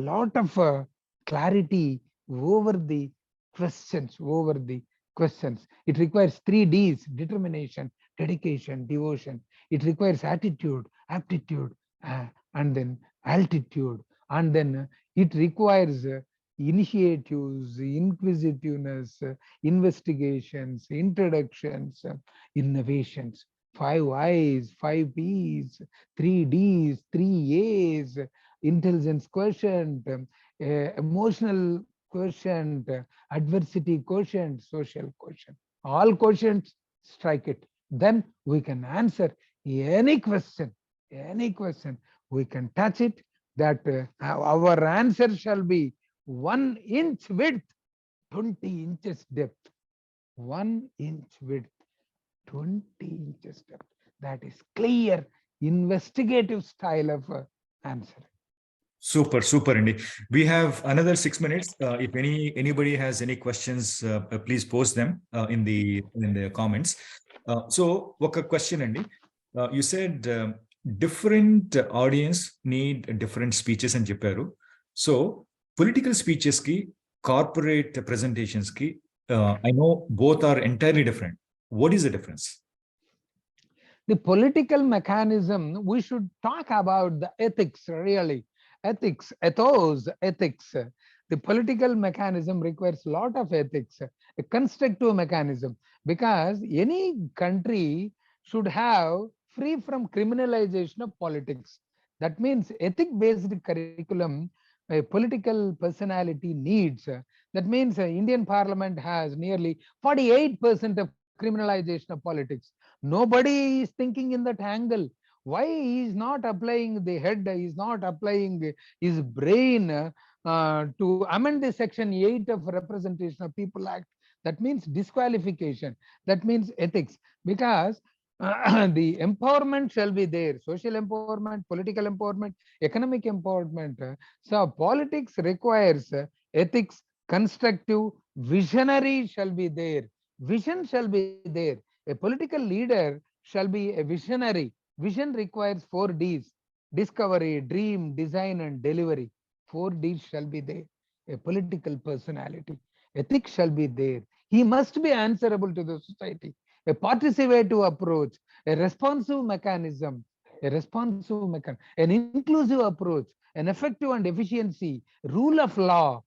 lot of clarity over the questions. It requires 3 Ds: determination, dedication, devotion. It requires attitude, aptitude, and then altitude. And then it requires initiatives, inquisitiveness, investigations, introductions, innovations. 5 I's, 5 P's, 3 D's, 3 A's, intelligence quotient, emotional quotient, adversity quotient, social quotient. All quotients, strike it. Then we can answer any question. We can touch it. That our answer shall be 1 inch width, 20 inches depth. 1 inch width, 20 inches depth. That is clear, investigative style of answer. Super Andy. We have another 6 minutes. If anybody has any questions, please post them in the comments. So oka question Andy, you said different audience need different speeches and చెప్పారు. So political speeches ki, corporate presentations ki, I know both are entirely different. What is the difference? The political mechanism, we should talk about the ethics really. ethics, ethos, ethics. The political mechanism requires a lot of ethics, a constructive mechanism, because any country should have free from criminalization of politics. That means ethic-based curriculum a political personality needs. That means Indian Parliament has nearly 48% of criminalization of politics. Nobody is thinking in that angle. Why he is not applying the head, he is not applying his brain to amend the section 8 of Representation of People Act? That means disqualification. That means ethics. Because the empowerment shall be there, social empowerment, political empowerment, economic empowerment. So politics requires ethics, constructive, visionary shall be there. Vision shall be there. A political leader shall be a visionary. Vision requires 4 Ds: discovery, dream, design, and delivery. 4 Ds shall be there. A political personality. Ethics shall be there. He must be answerable to the society. A participative approach, a responsive mechanism, an inclusive approach, an effective and efficiency, rule of law,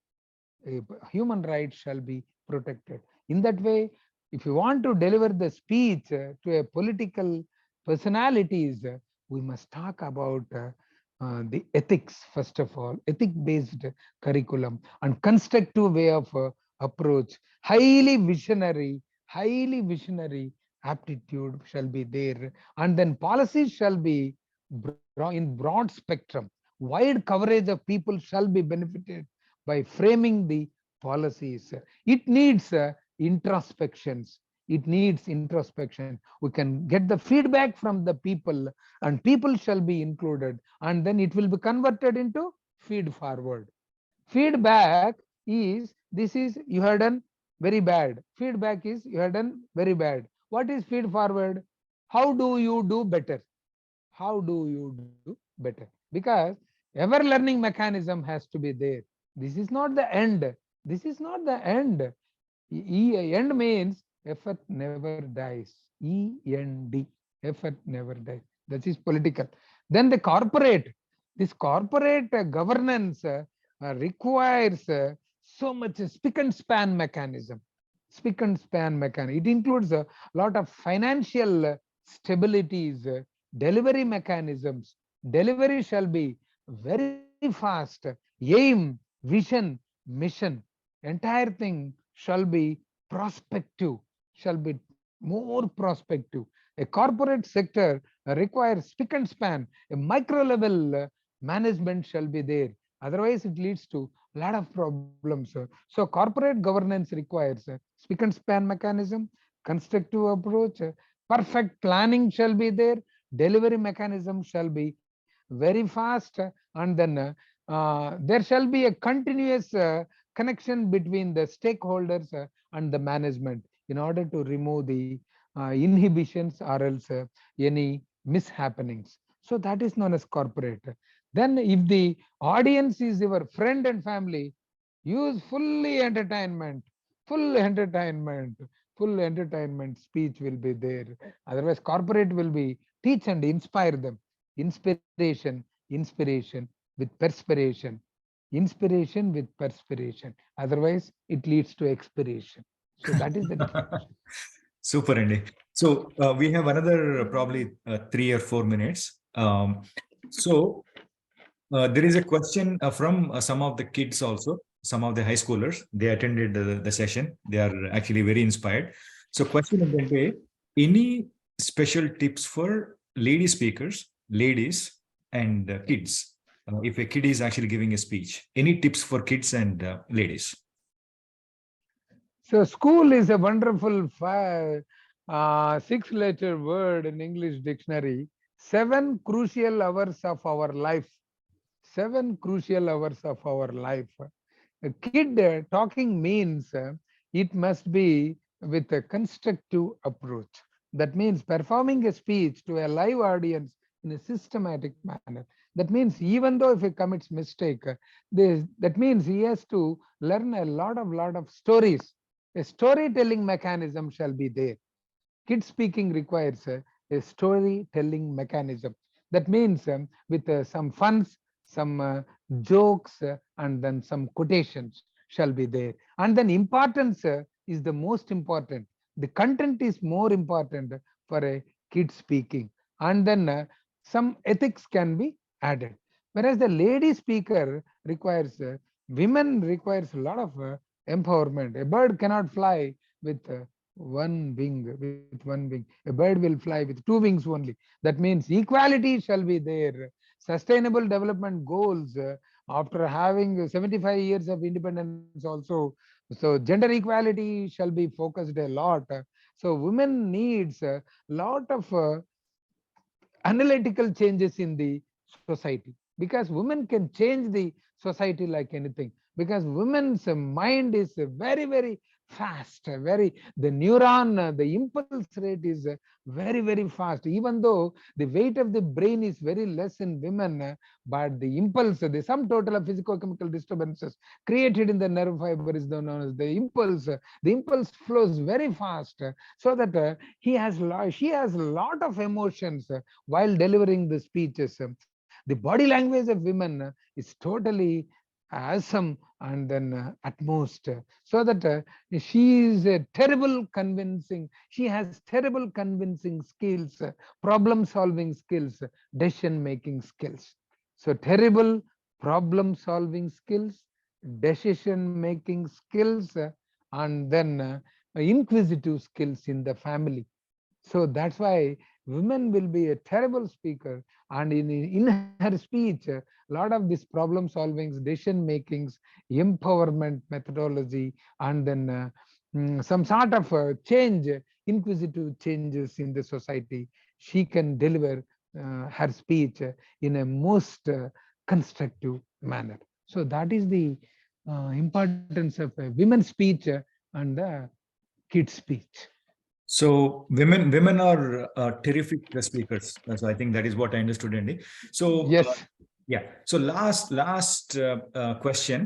human rights shall be protected. In that way, if you want to deliver the speech to a political personalities, we must talk about the ethics, first of all, ethic-based curriculum and constructive way of approach, highly visionary aptitude shall be there, and then policies shall be in broad spectrum. Wide coverage of people shall be benefited by framing the policies. It needs introspections. It needs introspection. We can get the feedback from the people, and people shall be included, and then it will be converted into feed forward. Feedback is, this is you have done very bad. Feedback is you have done very bad. What is feed forward? How do you do better? How do you do better? Because ever learning mechanism has to be there. This is not the end. This is not the end. End means effort never dies. END. Effort never dies. That is political. Then the corporate. This corporate governance requires so much spick and span mechanism. Spick and span mechanism. It includes a lot of financial stabilities, delivery mechanisms. Delivery shall be very fast. Aim, vision, mission. Entire thing shall be prospective, shall be more prospective. A corporate sector requires spick and span. A micro level management shall be there. Otherwise, it leads to a lot of problems. So corporate governance requires spick and span mechanism, constructive approach, perfect planning shall be there, delivery mechanism shall be very fast, and then there shall be a continuous connection between the stakeholders and the management in order to remove the inhibitions or else any mishappenings. So that is known as corporate. Then if the audience is your friend and family, use full entertainment, full entertainment speech will be there. Otherwise, corporate will be teach and inspire them. Inspiration with perspiration. Inspiration with perspiration. Otherwise, it leads to expiration. So that is the difference. Super, Andy. So we have another probably 3 or 4 minutes. So there is a question from some of the kids also, some of the high schoolers. They attended the session. They are actually very inspired. So question of the day, any special tips for lady speakers, ladies and kids? If a kid is actually giving a speech, any tips for kids and ladies? So school is a wonderful 6-letter word in English dictionary. 7 crucial hours of our life. 7 crucial hours of our life. A kid talking means it must be with a constructive approach. That means performing a speech to a live audience in a systematic manner. That means even though if he commits mistake, that means he has to learn a lot of stories. A storytelling mechanism shall be there. Kid speaking requires a storytelling mechanism. That means with some funs, some jokes, and then some quotations shall be there. And then importance is the most important. The content is more important for a kid speaking. And then some ethics can be added. Whereas the lady speaker requires, women requires a lot of empowerment. A bird cannot fly with one wing, with one wing. A bird will fly with two wings only. That means equality shall be there. Sustainable development goals, after having 75 years of independence also, so gender equality shall be focused a lot. So women needs a lot of analytical changes in the society, because women can change the society like anything, because women's mind is very fast, very, the neuron, the impulse rate is very fast, even though the weight of the brain is very less in women, but the impulse, the sum total of physicochemical disturbances created in the nerve fiber is known as the impulse. The impulse flows very fast, so that she has a lot of emotions while delivering the speeches. The body language of women is totally awesome, and then at most, so that she is a terrible convincing, she has terrible convincing skills, problem solving skills, decision making skills. So terrible problem solving skills, decision making skills, and then inquisitive skills in the family. So that's why women will be a terrible speaker, and in her speech, a lot of this problem solving, decision makings, empowerment methodology, and then some sort of change, inquisitive changes in the society, she can deliver her speech in a most constructive manner. So that is the importance of a women's speech and the kids speech. So women are terrific speakers. So I think that is what I understood, Andy. So Yes. yeah. So last question.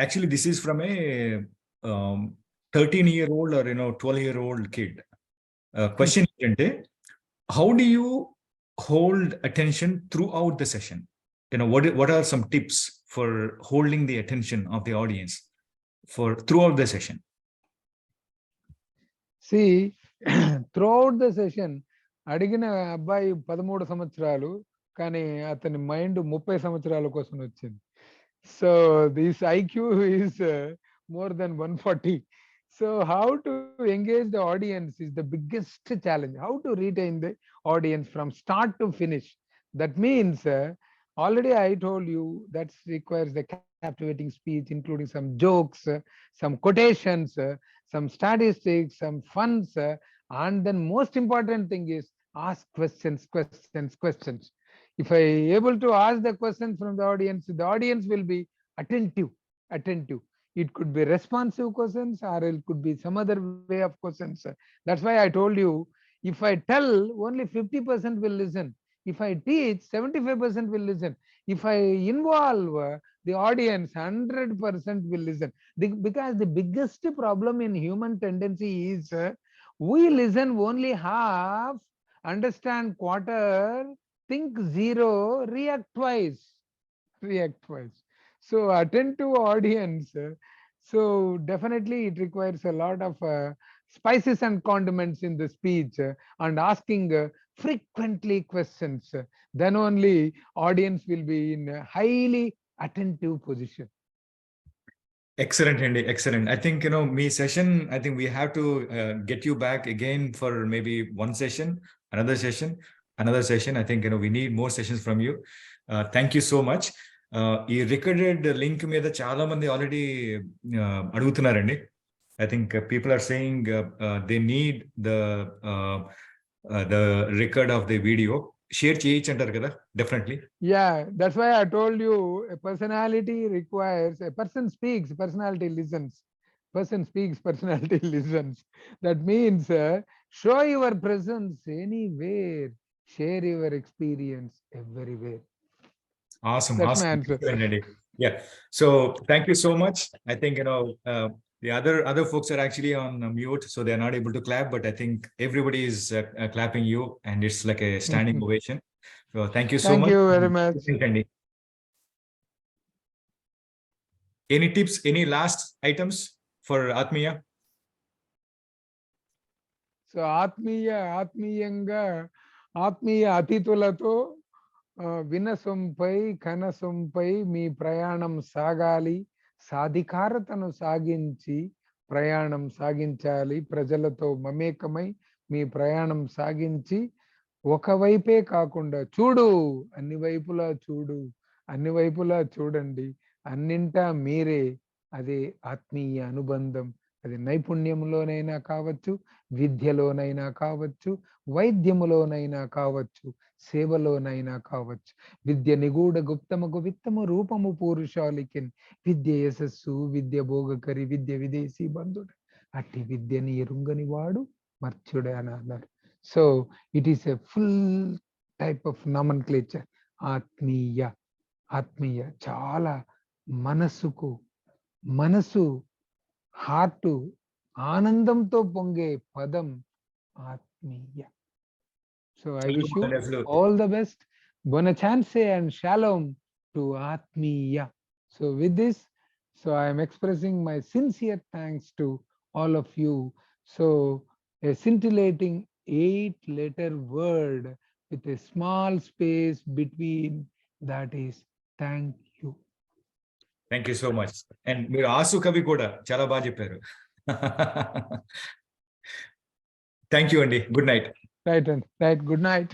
Actually, this is from a 13-year-old or 12-year-old kid. Question ఏంటంటే, how do you hold attention throughout the session? What are some tips for holding the attention of the audience for throughout the session? See, throughout the session, అడిగిన అబ్బాయి 13 సంవత్సరాలు, కానీ అతని mind 30 సంవత్సరాల కోసం వచ్చింది. So this IQ is more than 140. So how to engage the audience is the biggest challenge. How to retain the audience from start to finish. That means already I told you that requires the captivating speech, including some jokes, some quotations, some statistics, some funs, and then most important thing is ask questions. If I able to ask the questions from the audience will be attentive. It could be responsive questions, or it could be some other way of questions. That's why I told you, if I tell, only 50% will listen. If I teach, 75% will listen. If I involve the audience, 100% will listen. Because the biggest problem in human tendency is we listen only half, understand quarter, think zero, react twice. So attentive audience, so definitely it requires a lot of spices and condiments in the speech, and asking frequently questions, then only audience will be in a highly attentive position. Excellent, Andy. Excellent. I think, me session, I think we have to get you back again for maybe one session, another session, another session. I think, we need more sessions from you. Thank you so much. ఈ recorded link మీద చాలా మంది already అడుగుతున్నారండి. I think people are saying they need the record of the video. Share చేయొచ్చు అంటారు కదా? Definitely. Yeah, that's why I told you, a personality requires, a person speaks, personality listens. Person speaks, personality listens. That means show your presence anywhere, share your experience everywhere. Awesome. That's Awesome. my answer. Yeah. So thank you so much. I think, the other folks are actually on mute, so they're not able to clap, but I think everybody is clapping you, and it's like a standing ovation. So thank you so Thank much. you very much. Andy. Any tips, any last items for Atmiya? So ఆత్మీయంగా ఆత్మీయ అతిథులతో వినసొంపై కనసొంపై మీ ప్రయాణం సాగాలి, సాధికారతను సాగించి ప్రయాణం సాగించాలి. ప్రజలతో మమేకమై మీ ప్రయాణం సాగించి ఒకవైపే కాకుండా చూడు, అన్ని వైపులా చూడు, అన్ని వైపులా చూడండి, అన్నింటా మీరే. అదే ఆత్మీయ అనుబంధం. అది నైపుణ్యంలోనైనా కావచ్చు, విద్యలోనైనా కావచ్చు, వైద్యములోనైనా కావచ్చు, సేవలోనైనా కావచ్చు. విద్య నిగూఢ గుప్తముకు విత్తము రూపము పూరుషాలికిన్. విద్య యశస్సు విద్య భోగకరి విద్య విదేశీ బంధుడు. అట్టి విద్యని ఎరుంగని వాడు మర్చుడే అని అన్నారు. So it is a full type of నామన్క్లేచర్. ఆత్మీయ ఆత్మీయ చాలా మనసు హార్ట్ ఆనందంతో పొంగే పదం ఆత్మీయ. So I wish you all the best. Buona chance and shalom to Atmiya. So with this, so I am expressing my sincere thanks to all of you. So a scintillating 8-letter word with a small space between, that is thank you. Thank you so much. And మీరు ఆసు కవి కూడా చాలా బాగా చెప్పారు. Thank you అండి. Good night. Right. Good night.